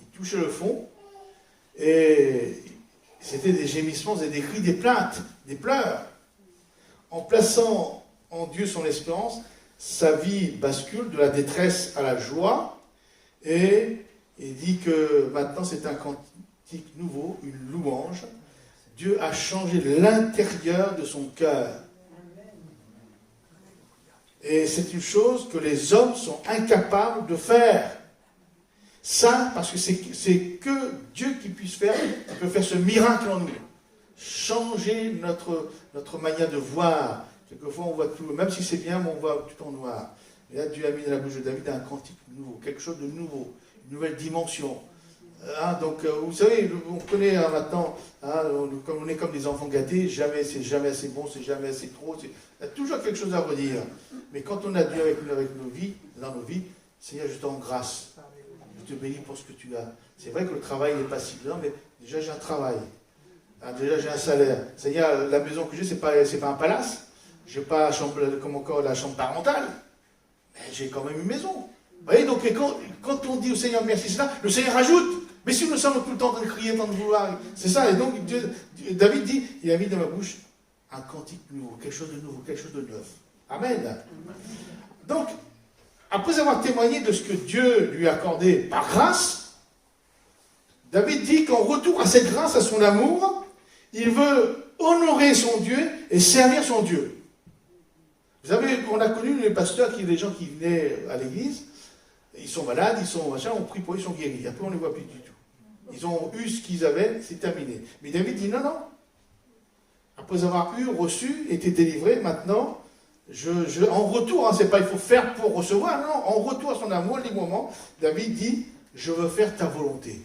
il touchait le fond, et c'était des gémissements et des cris, des plaintes, des pleurs. En plaçant en Dieu son espérance, sa vie bascule de la détresse à la joie, et il dit que maintenant c'est un cantique nouveau, une louange. Dieu a changé l'intérieur de son cœur. Et c'est une chose que les hommes sont incapables de faire. Ça, parce que c'est que Dieu qui puisse faire, qui peut faire ce miracle en nous. Changer notre manière de voir. Quelquefois, on voit tout, même si c'est bien, mais on voit tout en noir. Et là, Dieu a mis dans la bouche de David un cantique nouveau, quelque chose de nouveau, une nouvelle dimension. Donc, vous savez, on connaît maintenant, comme on est comme des enfants gâtés, c'est jamais assez bon, c'est jamais assez trop, il y a toujours quelque chose à redire. Mais quand on a Dieu avec nos vies, dans nos vies, Seigneur, je te rends grâce. Je te bénis pour ce que tu as. C'est vrai que le travail n'est pas si bien, mais déjà j'ai un travail. Déjà j'ai un salaire. Seigneur, la maison que j'ai, c'est pas un palace. Je n'ai pas la chambre parentale. Mais j'ai quand même une maison. Vous voyez, donc quand on dit au Seigneur merci, c'est ça, le Seigneur ajoute. Mais si nous sommes tout le temps en train de crier, en train de vouloir, c'est ça. Et donc David dit, il a mis dans ma bouche un cantique nouveau, quelque chose de nouveau, quelque chose de neuf. Amen. Donc, après avoir témoigné de ce que Dieu lui a accordé par grâce, David dit qu'en retour à cette grâce, à son amour, il veut honorer son Dieu et servir son Dieu. Vous savez, on a connu les pasteurs, les gens qui venaient à l'église, ils sont malades, ils sont machin, on prie pour eux, ils sont guéris. Après, on ne les voit plus du tout. Ils ont eu ce qu'ils avaient, c'est terminé. Mais David dit non. Après avoir reçu, été délivré, maintenant, en retour, c'est pas il faut faire pour recevoir, non, en retour à son amour, librement, David dit, je veux faire ta volonté.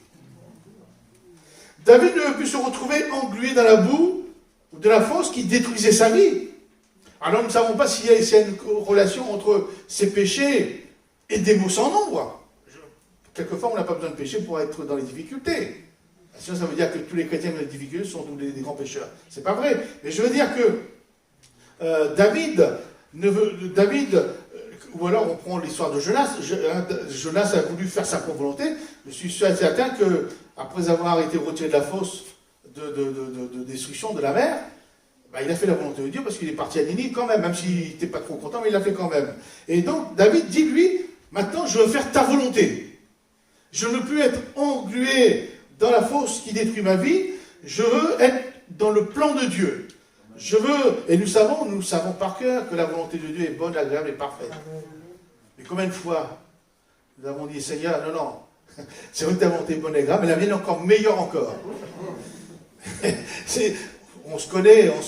David ne veut plus se retrouver englué dans la boue ou de la fosse qui détruisait sa vie. Alors nous ne savons pas s'il y a une relation entre ses péchés et des maux sans nombre. Quelquefois, on n'a pas besoin de pécher pour être dans les difficultés. Sinon, ça veut dire que tous les chrétiens dans les difficultés sont des grands pécheurs. C'est pas vrai. Mais je veux dire que David, ou alors on prend l'histoire de Jonas. Jonas a voulu faire sa propre volonté. Je suis certain qu'après avoir été retiré de la fosse de destruction de la mer, il a fait la volonté de Dieu parce qu'il est parti à Ninive quand même s'il n'était pas trop content, mais il l'a fait quand même. Et donc, David dit, lui, maintenant, je veux faire ta volonté. Je ne veux plus être englué dans la fosse qui détruit ma vie. Je veux être dans le plan de Dieu. Je veux, et nous savons par cœur que la volonté de Dieu est bonne, agréable et parfaite. Mais combien de fois nous avons dit, Seigneur, non, c'est vrai que ta volonté est bonne et agréable, mais la mienne est encore meilleure encore. On se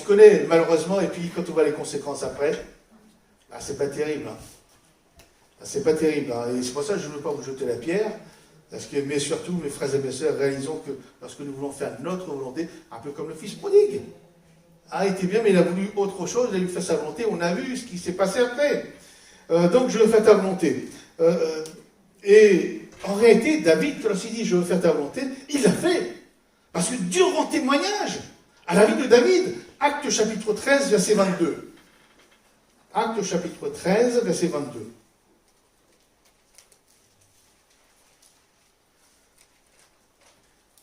connaît malheureusement, et puis quand on voit les conséquences après, c'est pas terrible. C'est pas terrible. Et c'est pour ça que je ne veux pas vous jeter la pierre, mais surtout, mes frères et mes sœurs, réalisons que lorsque nous voulons faire notre volonté, un peu comme le fils prodigue, il était bien, mais il a voulu autre chose, il a voulu faire sa volonté, on a vu ce qui s'est passé après. Donc, je veux faire ta volonté. Et en réalité, David, lorsqu'il dit je veux faire ta volonté, il l'a fait. Parce que Dieu rend témoignage à la vie de David. Actes chapitre 13, verset 22. Actes chapitre 13, verset 22.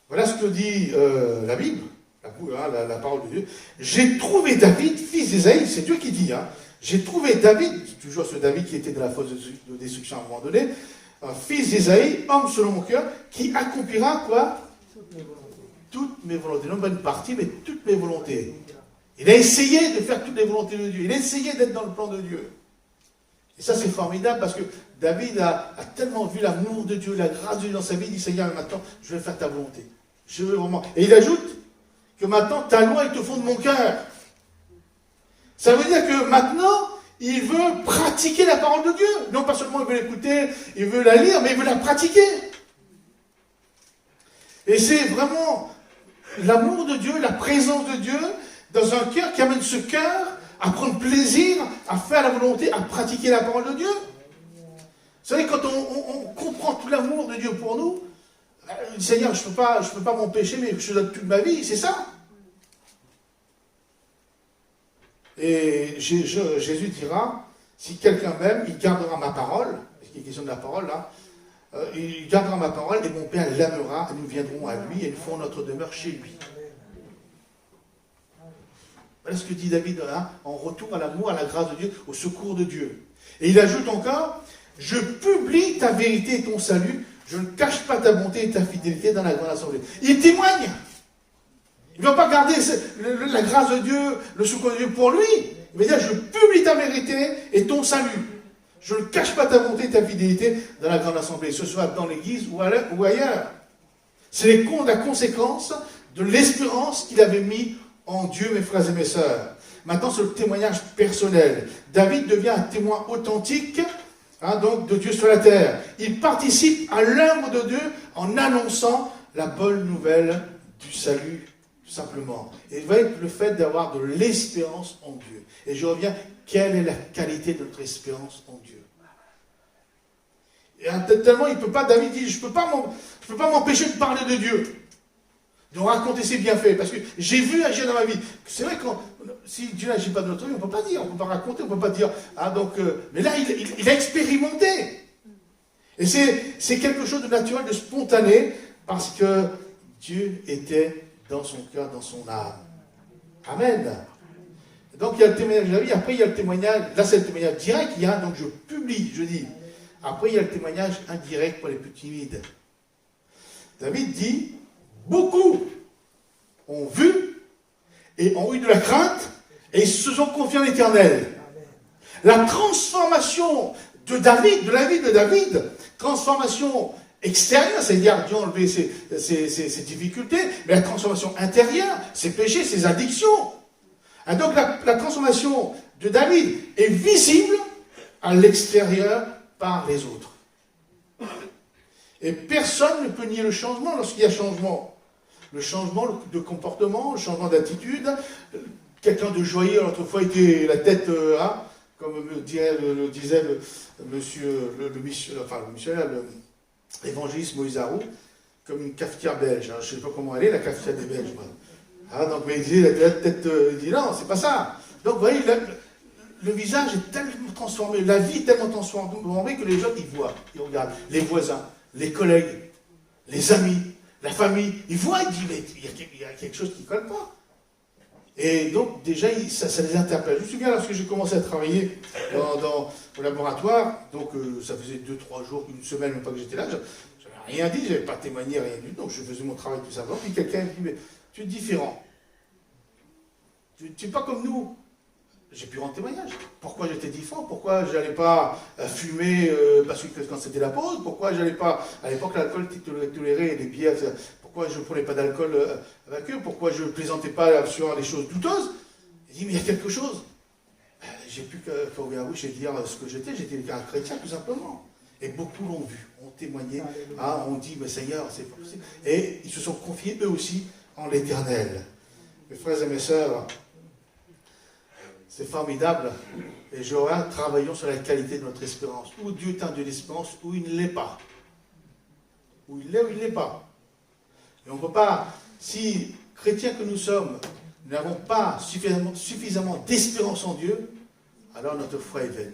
Voilà ce que dit la Bible, la parole de Dieu. J'ai trouvé David, fils d'Ésaïe, c'est Dieu qui dit, j'ai trouvé David, toujours ce David qui était dans la fosse de destruction à un moment donné, fils d'Ésaïe, homme selon mon cœur, qui accomplira quoi? Toutes mes volontés. Non pas une partie, mais toutes mes volontés. Il a essayé de faire toutes les volontés de Dieu. Il a essayé d'être dans le plan de Dieu. Et ça, c'est formidable parce que David a tellement vu l'amour de Dieu, la grâce de Dieu dans sa vie, il dit, Seigneur, maintenant, je vais faire ta volonté. Je veux vraiment. Et il ajoute que maintenant, ta loi est au fond de mon cœur. Ça veut dire que maintenant, il veut pratiquer la parole de Dieu. Non pas seulement il veut l'écouter, il veut la lire, mais il veut la pratiquer. Et c'est vraiment l'amour de Dieu, la présence de Dieu, dans un cœur qui amène ce cœur à prendre plaisir, à faire la volonté, à pratiquer la parole de Dieu. Vous savez, quand on comprend tout l'amour de Dieu pour nous, Seigneur, je ne peux pas m'empêcher, mais je te donne toute ma vie, c'est ça. Et Jésus dira, si quelqu'un m'aime, il gardera ma parole, parce qu'il est question de la parole là, il gardera ma parole et mon Père l'aimera, et nous viendrons à lui et nous ferons notre demeure chez lui. Voilà ce que dit David hein, en retour à l'amour, à la grâce de Dieu, au secours de Dieu. Et il ajoute encore, je publie ta vérité et ton salut, je ne cache pas ta bonté et ta fidélité dans la grande assemblée. Il témoigne. Il ne va pas garder la grâce de Dieu, le secours de Dieu pour lui. Il va dire, je publie ta vérité et ton salut. Je ne cache pas ta bonté et ta fidélité dans la grande assemblée, que ce soit dans l'église ou ailleurs. C'est la conséquence de l'espérance qu'il avait mis en Dieu, mes frères et mes sœurs. Maintenant, c'est le témoignage personnel. David devient un témoin authentique donc, de Dieu sur la terre. Il participe à l'œuvre de Dieu en annonçant la bonne nouvelle du salut, tout simplement. Et vous voyez le fait d'avoir de l'espérance en Dieu. Et je reviens, quelle est la qualité de notre espérance en Dieu? Et tellement il ne peut pas, David dit, je ne peux pas m'empêcher de parler de Dieu, de raconter ses bienfaits, parce que j'ai vu agir dans ma vie. C'est vrai que si Dieu n'agit pas de notre vie, on ne peut pas dire, on ne peut pas raconter, on ne peut pas dire, mais là il a expérimenté. Et c'est quelque chose de naturel, de spontané, parce que Dieu était dans son cœur, dans son âme. Amen. Donc il y a le témoignage de la vie, après il y a le témoignage, là c'est le témoignage direct, il y a, donc je publie, je dis. Après il y a le témoignage indirect pour les plus timides. David dit, beaucoup ont vu et ont eu de la crainte et ils se sont confiés en l'Éternel. La transformation de David, de la vie de David, transformation extérieure, c'est-à-dire Dieu a enlevé ses difficultés, mais la transformation intérieure, ses péchés, ses addictions. Et donc la transformation de David est visible à l'extérieur par les autres. Et personne ne peut nier le changement lorsqu'il y a changement. Le changement de comportement, le changement d'attitude. Quelqu'un de joyeux, autrefois, était la tête, comme le disait le missionnaire, l'évangéliste Moïse Harou, comme une cafetière belge. Je ne sais pas comment elle est, la cafetière des Belges. Donc, il disait la tête, il dit non, c'est pas ça. Donc, vous voyez, le visage est tellement transformé, la vie est tellement transformée que les gens, ils voient, ils regardent. Les voisins, les collègues, les amis, la famille, ils voient, ils disent, mais il y a quelque chose qui ne colle pas. Et donc, déjà, ça les interpelle. Je me souviens, lorsque j'ai commencé à travailler au laboratoire, donc ça faisait 2-3 jours, une semaine, même pas que j'étais là, je n'avais rien dit, je n'avais pas témoigné, rien du tout, donc je faisais mon travail tout simplement. Puis quelqu'un me dit, mais tu es différent. Tu n'es pas comme nous. J'ai pu rendre témoignage. Pourquoi j'étais différent? Pourquoi je n'allais pas fumer parce que quand c'était la pause? Pourquoi je n'allais pas... À l'époque, l'alcool était toléré, les bières... Pourquoi je ne prenais pas d'alcool avec eux? Pourquoi je ne plaisantais pas sur les choses douteuses? Il dit, mais il y a quelque chose. J'ai pu ouvrir la bouche et dire ce que j'étais. J'étais un chrétien, tout simplement. Et beaucoup l'ont vu, ont témoigné, ont dit, mais Seigneur, c'est pas possible. Et ils se sont confiés, eux aussi, en l'Éternel. Mes frères et mes sœurs, c'est formidable. Et travaillons sur la qualité de notre espérance. Ou Dieu est un Dieu d'espérance, ou il ne l'est pas. Ou il l'est, ou il ne l'est pas. Et on ne peut pas, si chrétiens que nous sommes, nous n'avons pas suffisamment d'espérance en Dieu, alors notre foi est vaine.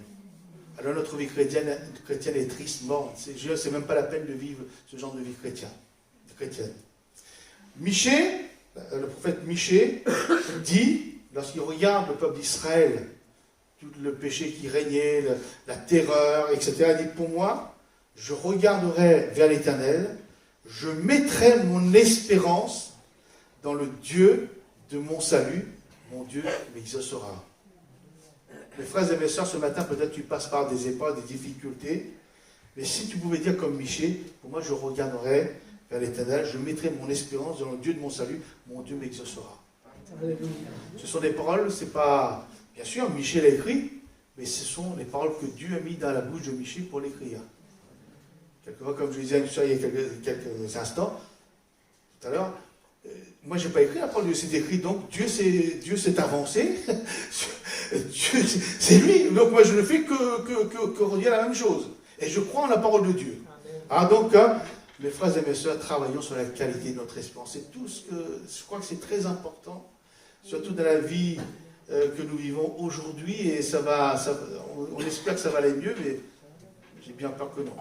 Alors notre vie chrétienne est triste, morte. C'est même pas la peine de vivre ce genre de vie chrétienne. Michée, le prophète Michée, dit, lorsqu'il regarde le peuple d'Israël, tout le péché qui régnait, la terreur, etc., il dit, pour moi, je regarderai vers l'Éternel, je mettrai mon espérance dans le Dieu de mon salut, mon Dieu m'exaucera. Mes frères et mes sœurs, ce matin, peut-être tu passes par des épreuves, des difficultés, mais si tu pouvais dire comme Michée, pour moi, je regarderai vers l'Éternel, je mettrai mon espérance dans le Dieu de mon salut, mon Dieu m'exaucera. Ce sont des paroles, c'est pas... Bien sûr, Michée l'a écrit, mais ce sont les paroles que Dieu a mis dans la bouche de Michée pour l'écrire. Quelquefois, comme je disais il y a quelques instants, tout à l'heure, moi, je n'ai pas écrit la parole de Dieu, c'est écrit, donc Dieu s'est avancé, Dieu, c'est lui, donc moi je ne fais que redire la même chose. Et je crois en la parole de Dieu. Ah, donc, mes frères et mes sœurs, travaillons sur la qualité de notre espérance. C'est tout ce que, je crois que c'est très important, surtout dans la vie que nous vivons aujourd'hui, et on espère que ça va aller mieux, mais j'ai bien peur que non.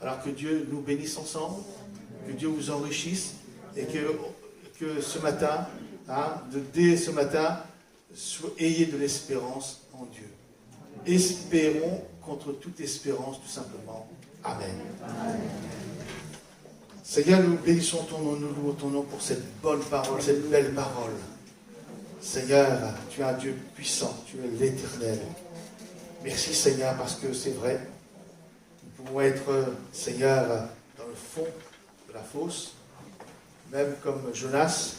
Alors que Dieu nous bénisse ensemble, que Dieu vous enrichisse, et que ce matin, dès ce matin, ayez de l'espérance en Dieu. Espérons contre toute espérance, tout simplement. Amen. Seigneur, nous bénissons ton nom, nous louons ton nom pour cette bonne parole, cette belle parole. Seigneur, tu es un Dieu puissant, tu es l'Éternel. Merci Seigneur, parce que c'est vrai, nous pouvons être, Seigneur, dans le fond de la fosse, même comme Jonas,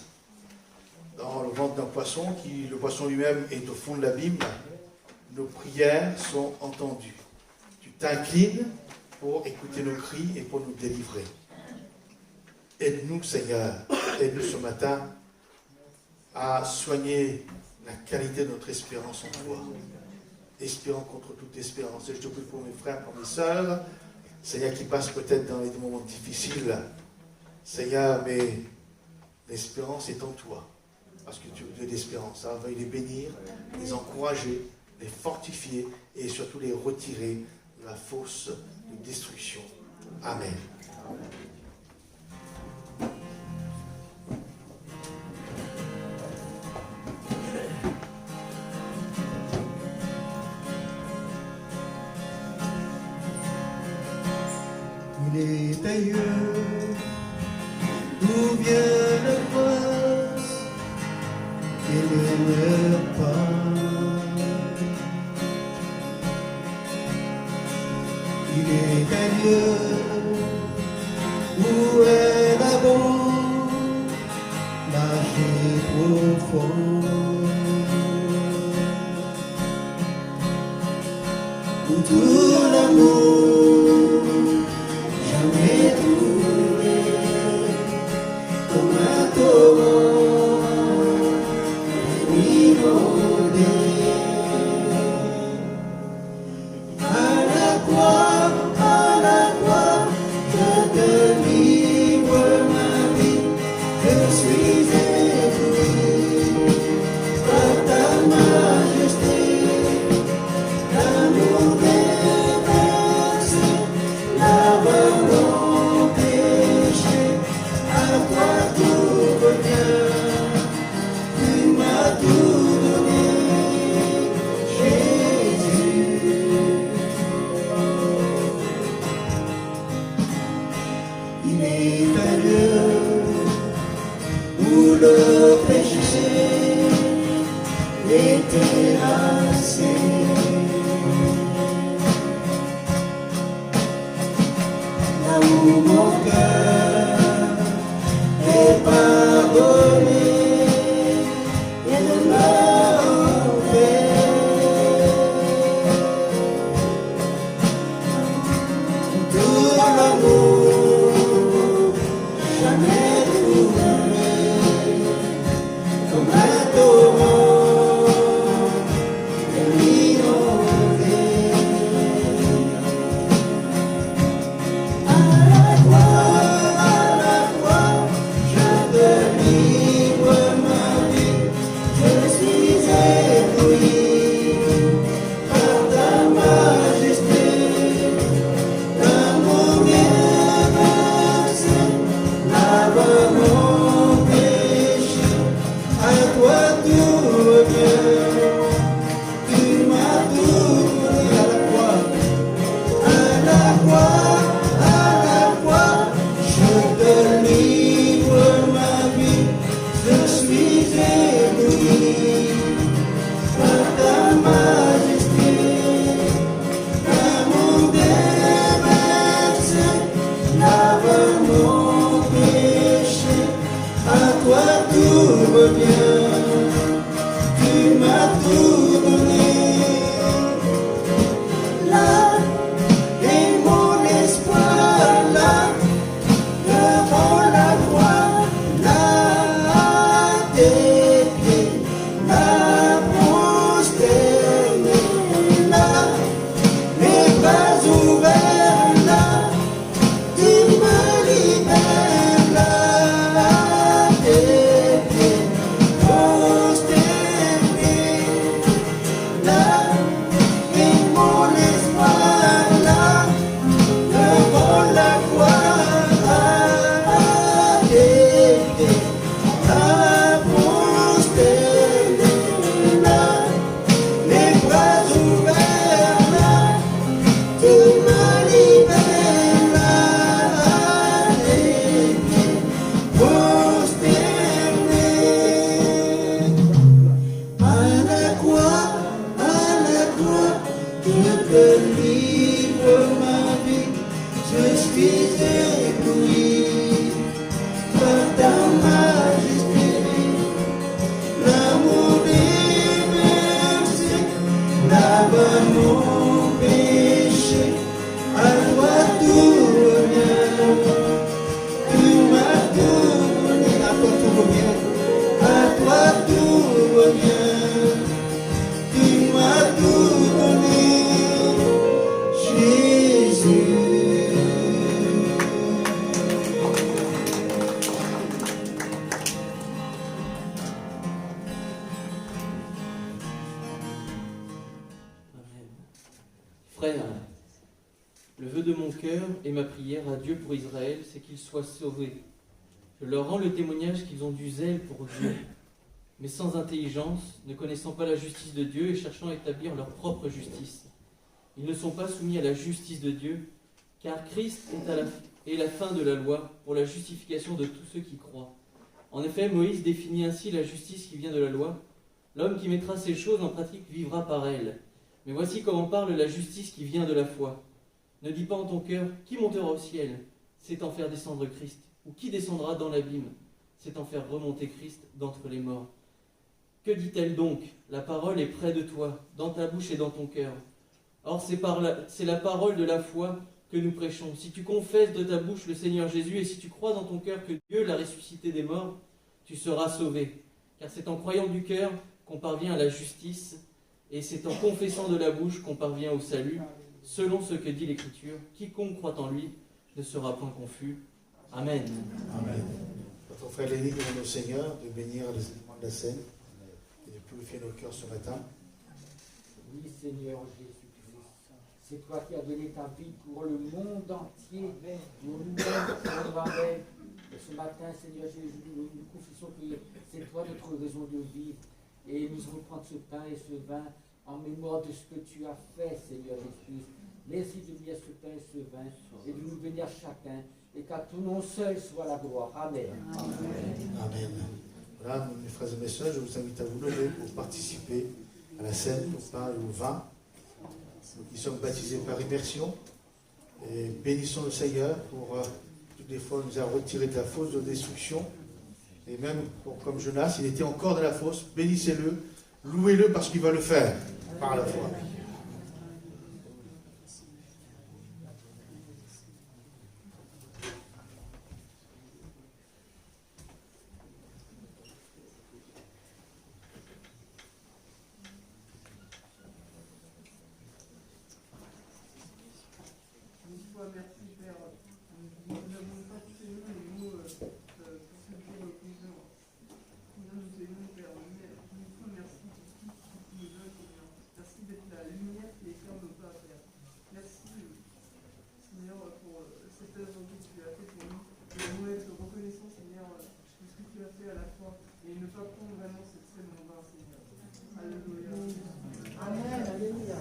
dans le ventre d'un poisson, le poisson lui-même est au fond de l'abîme. Nos prières sont entendues. Tu t'inclines pour écouter nos cris et pour nous délivrer. Aide-nous, Seigneur, aide-nous ce matin à soigner la qualité de notre espérance en toi. Espérons contre toute espérance. Et je te prie pour mes frères, pour mes sœurs, Seigneur, qui passent peut-être dans des moments difficiles. Seigneur, mais l'espérance est en toi. Parce que tu es Dieu d'espérance. Alors, veuille les bénir, les encourager, les fortifier et surtout les retirer de la fosse de destruction. Amen. Il est ailleurs d'où vient la grâce et ne meurt pas. Il est ailleurs où est l'abond, lâché profond, où tout l'amour jamais trouvé, comme un torrent inondé. À la croix, je te livre ma vie, je suis ébloui par ta majesté, l'amour déversé, lave mon péché, à toi tout revient, tu m'as tout donné, Jésus. Il est un lieu où le péché est terrassé. Là où mon cœur est pardonné et demeure en paix. Tout l'amour jamais trouvé, comme un torrent inondé. À la croix, je te livre ma vie, je suis ébloui par ta majesté, l'amour déversé, lave mon péché, à toi tout revient, tu m'as tout donné. À la croix, je te livre ma vie, je suis ébloui par ta majesté, l'amour déversé, lave mon péché, à toi tout revient, tu m'as tout donné. Là est mon espoir, là devant la croix, là cœur et ma prière à Dieu pour Israël, c'est qu'ils soient sauvés. Je leur rends le témoignage qu'ils ont du zèle pour Dieu, mais sans intelligence, ne connaissant pas la justice de Dieu et cherchant à établir leur propre justice. Ils ne sont pas soumis à la justice de Dieu, car Christ est la fin de la loi pour la justification de tous ceux qui croient. En effet, Moïse définit ainsi la justice qui vient de la loi. L'homme qui mettra ces choses en pratique vivra par elles. Mais voici comment parle la justice qui vient de la foi. Ne dis pas en ton cœur, qui montera au ciel? C'est en faire descendre Christ. Ou qui descendra dans l'abîme? C'est en faire remonter Christ d'entre les morts. Que dit-elle donc? La parole est près de toi, dans ta bouche et dans ton cœur. Or, c'est la parole de la foi que nous prêchons. Si tu confesses de ta bouche le Seigneur Jésus et si tu crois dans ton cœur que Dieu l'a ressuscité des morts, tu seras sauvé. Car c'est en croyant du cœur qu'on parvient à la justice et c'est en confessant de la bouche qu'on parvient au salut, selon ce que dit l'Écriture. Quiconque croit en lui ne sera point confus. Amen. Amen. Notre frère Lénie demande au Seigneur de bénir les éléments de la scène et de purifier nos cœurs ce matin. Oui, Seigneur Jésus-Christ, c'est toi qui as donné ta vie pour le monde entier, pour nous-mêmes, pour nous-mêmes. Et ce matin, Seigneur Jésus, nous confessons que c'est toi notre raison de vivre. Et nous allons prendre ce pain et ce vin en mémoire de ce que tu as fait, Seigneur Jésus. Merci de bénir ce pain et ce vin et de nous bénir chacun. Et qu'à ton nom seul soit la gloire. Amen. Amen. Amen. Voilà, mes frères et mes sœurs, je vous invite à vous lever pour participer à la scène, au pain et au vin. Nous qui sommes baptisés par immersion. Et bénissons le Seigneur pour toutes les fois nous a retirés de la fosse de destruction. Et même comme Jonas, il était encore dans la fosse. Bénissez-le, louez-le parce qu'il va le faire par la foi. Merci Père, nous n'avons pas tous les mots pour ce jour que nous avons. Nous aimons Père, une fois merci pour tout ce que tu nous donnes, Seigneur. Merci d'être la lumière qui éclaire nos pas, Père. Merci Seigneur pour cette œuvre que tu as fait pour nous. Et nous être reconnaissants, Seigneur, de ce que tu as fait à la fois et ne pas prendre vraiment cette scène en vain, Seigneur. Alléluia. Amen. Alléluia.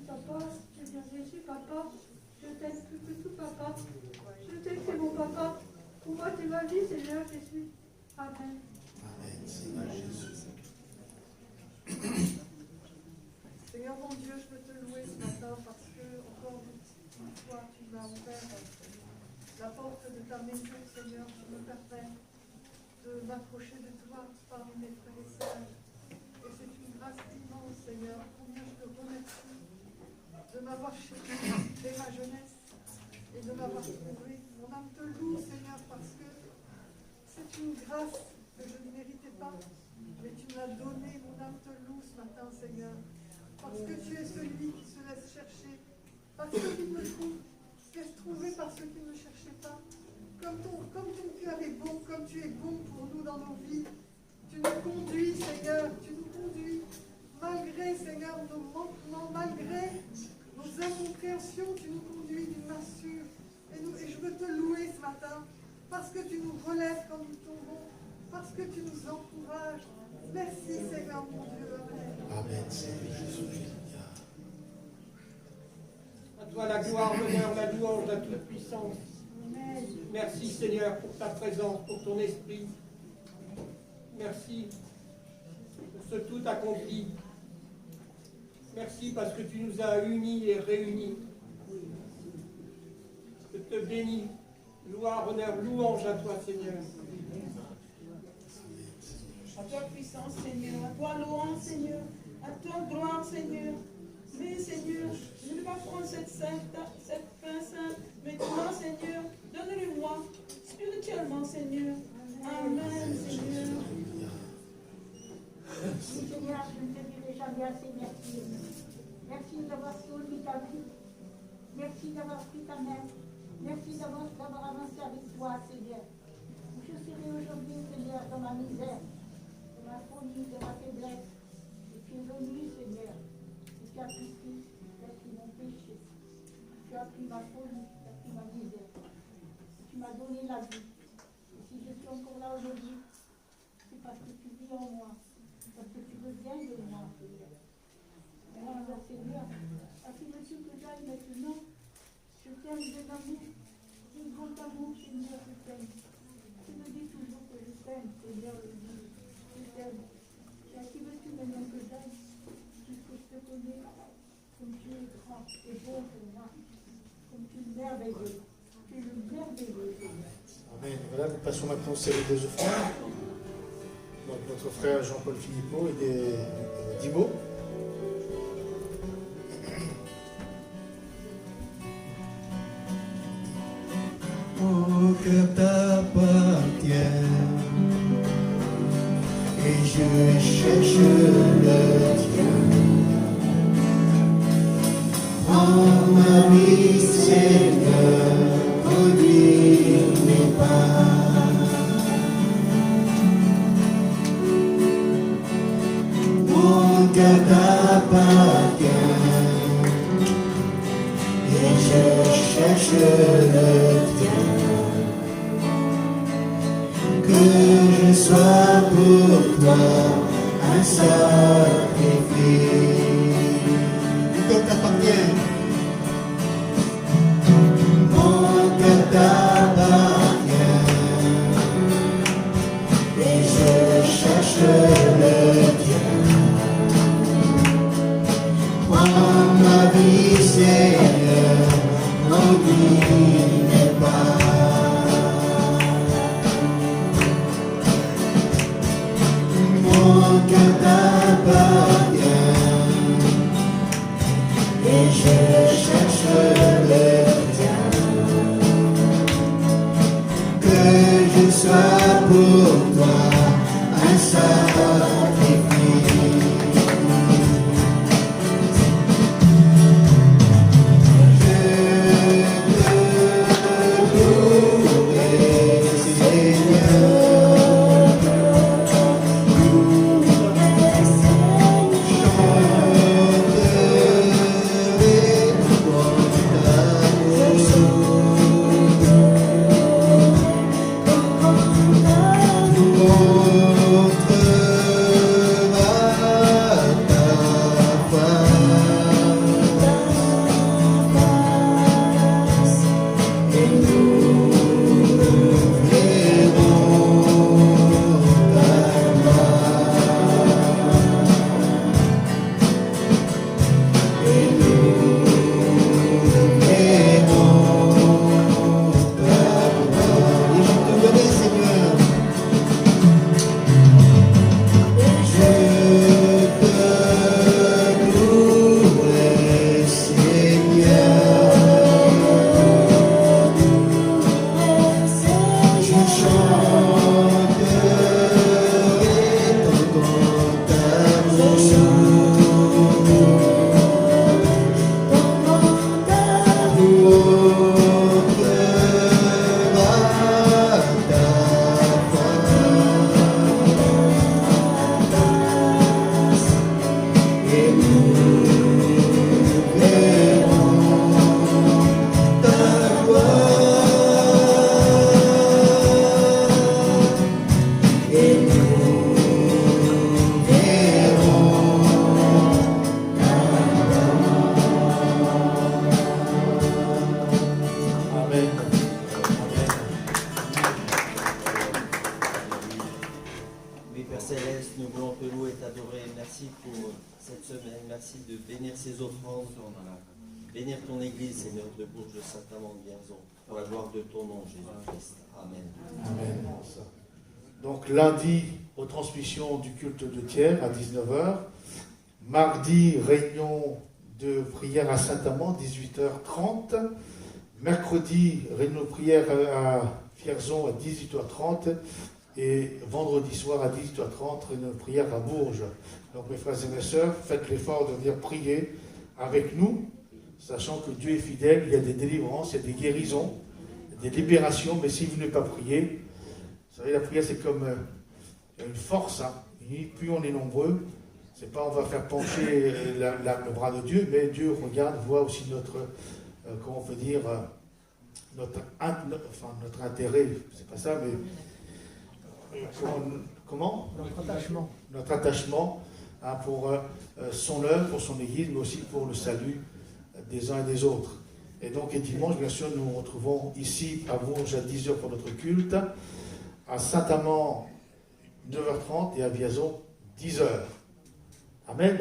Papa, Seigneur Jésus, papa, je t'aime plus que tout, papa. Je t'aime, c'est mon papa. Pour moi, c'est ma vie, Seigneur Jésus. Amen. Amen, Seigneur Jésus. Seigneur mon Dieu, je veux te louer ce matin parce que, encore une fois, tu m'as ouvert la porte de ta maison, Seigneur. Tu me permets de m'approcher de toi parmi mes frères et sœurs. Et c'est une grâce immense, Seigneur. Combien je te remercie de m'avoir cherché dès ma jeunesse et de m'avoir trouvé. Mon âme te loue, Seigneur, parce que c'est une grâce que je ne méritais pas, mais tu me l'as donnée. Mon âme te loue ce matin, Seigneur, parce que tu es celui qui se laisse chercher, parce que tu me trouves, tu es trouvé par ceux qui ne me cherchaient pas. Comme ton cœur est bon, comme tu es bon pour nous dans nos vies, tu nous conduis, Seigneur, tu nous conduis, malgré, Seigneur, nos manquements, malgré nos incompréhensions, tu nous conduis d'une main sûre. Et je veux te louer ce matin, parce que tu nous relèves quand nous tombons, parce que tu nous encourages. Merci, Seigneur, mon Dieu. Amen. Amen, Seigneur Jésus. À toi la gloire, l'honneur, la louange, la toute puissance. Merci Seigneur pour ta présence, pour ton esprit. Merci pour ce tout accompli. Merci parce que tu nous as unis et réunis. Je te bénis. Gloire, honneur, louange à toi Seigneur. À toi puissance, Seigneur. À toi louange, Seigneur. À toi gloire, Seigneur. Mais Seigneur, je ne vais pas prendre cette pain sainte, mais toi, Seigneur, donne-le-moi spirituellement, Seigneur. Amen, Seigneur. Oui, Seigneur, je ne te dirai jamais assez merci. Merci d'avoir sauvé ta vie. Merci d'avoir pris ta main. Merci d'avoir avancé avec toi, Seigneur. Où je serai aujourd'hui, Seigneur, dans ma misère, dans ma folie, dans ma faiblesse. Et tu es venu, Seigneur. Et tu as pris mon péché. Tu as pris ma folie, tu as pris ma misère. Tu m'as donné la vie. Et si je suis encore là aujourd'hui, c'est parce que tu vis en moi. Parce que tu veux bien de moi, Seigneur. Alors, Seigneur, à qui veux-tu que j'aille maintenant? Je t'aime d'un amour, d'un grand amour, Seigneur, je t'aime. Tu me dis toujours que je t'aime, Seigneur, je t'aime. Et à qui veux-tu maintenant que j'aille? Puisque je te connais, comme tu es grand et bon pour moi, comme tu es merveilleux. Tu es le merveilleux, Seigneur. Amen. Voilà, nous passons maintenant au service des offrandes. Donc notre frère Jean-Paul Philippot et des 10 mots. Mon cœur t'appartient et je cherche le tien. En ma vie, Seigneur, conduis mes pas. Mon cœur t'appartient et je cherche le tien. Que je sois pour toi un sacrifice. Mon cœur t'appartient. Mon cœur t'appartient. Et je cherche le tien. Prends ma vie, Seigneur, n'oublie pas. Mon cœur t'appartient et je cherche le tien. Que je sois pour toi un sacrifice. Donc lundi, aux transmissions du culte de Thiers à 19h. Mardi, réunion de prière à Saint-Amand, 18h30. Mercredi, réunion de prière à Fierzon à 18h30. Et vendredi soir à 18h30, réunion de prière à Bourges. Donc mes frères et mes sœurs, faites l'effort de venir prier avec nous, sachant que Dieu est fidèle, il y a des délivrances, il y a des guérisons. des libérations, mais si vous n'êtes pas prié, vous savez, la prière c'est comme une force, hein. Plus on est nombreux, c'est pas on va faire pencher le bras de Dieu, mais Dieu regarde, voit aussi notre, comment on peut dire, notre intérêt, c'est pas ça, mais comment notre attachement hein, pour son œuvre, pour son Église, mais aussi pour le salut des uns et des autres. Et donc, et dimanche, bien sûr, nous nous retrouvons ici à Bourges à 10h pour notre culte, à Saint-Amand 9h30 et à Vierzon 10h. Amen.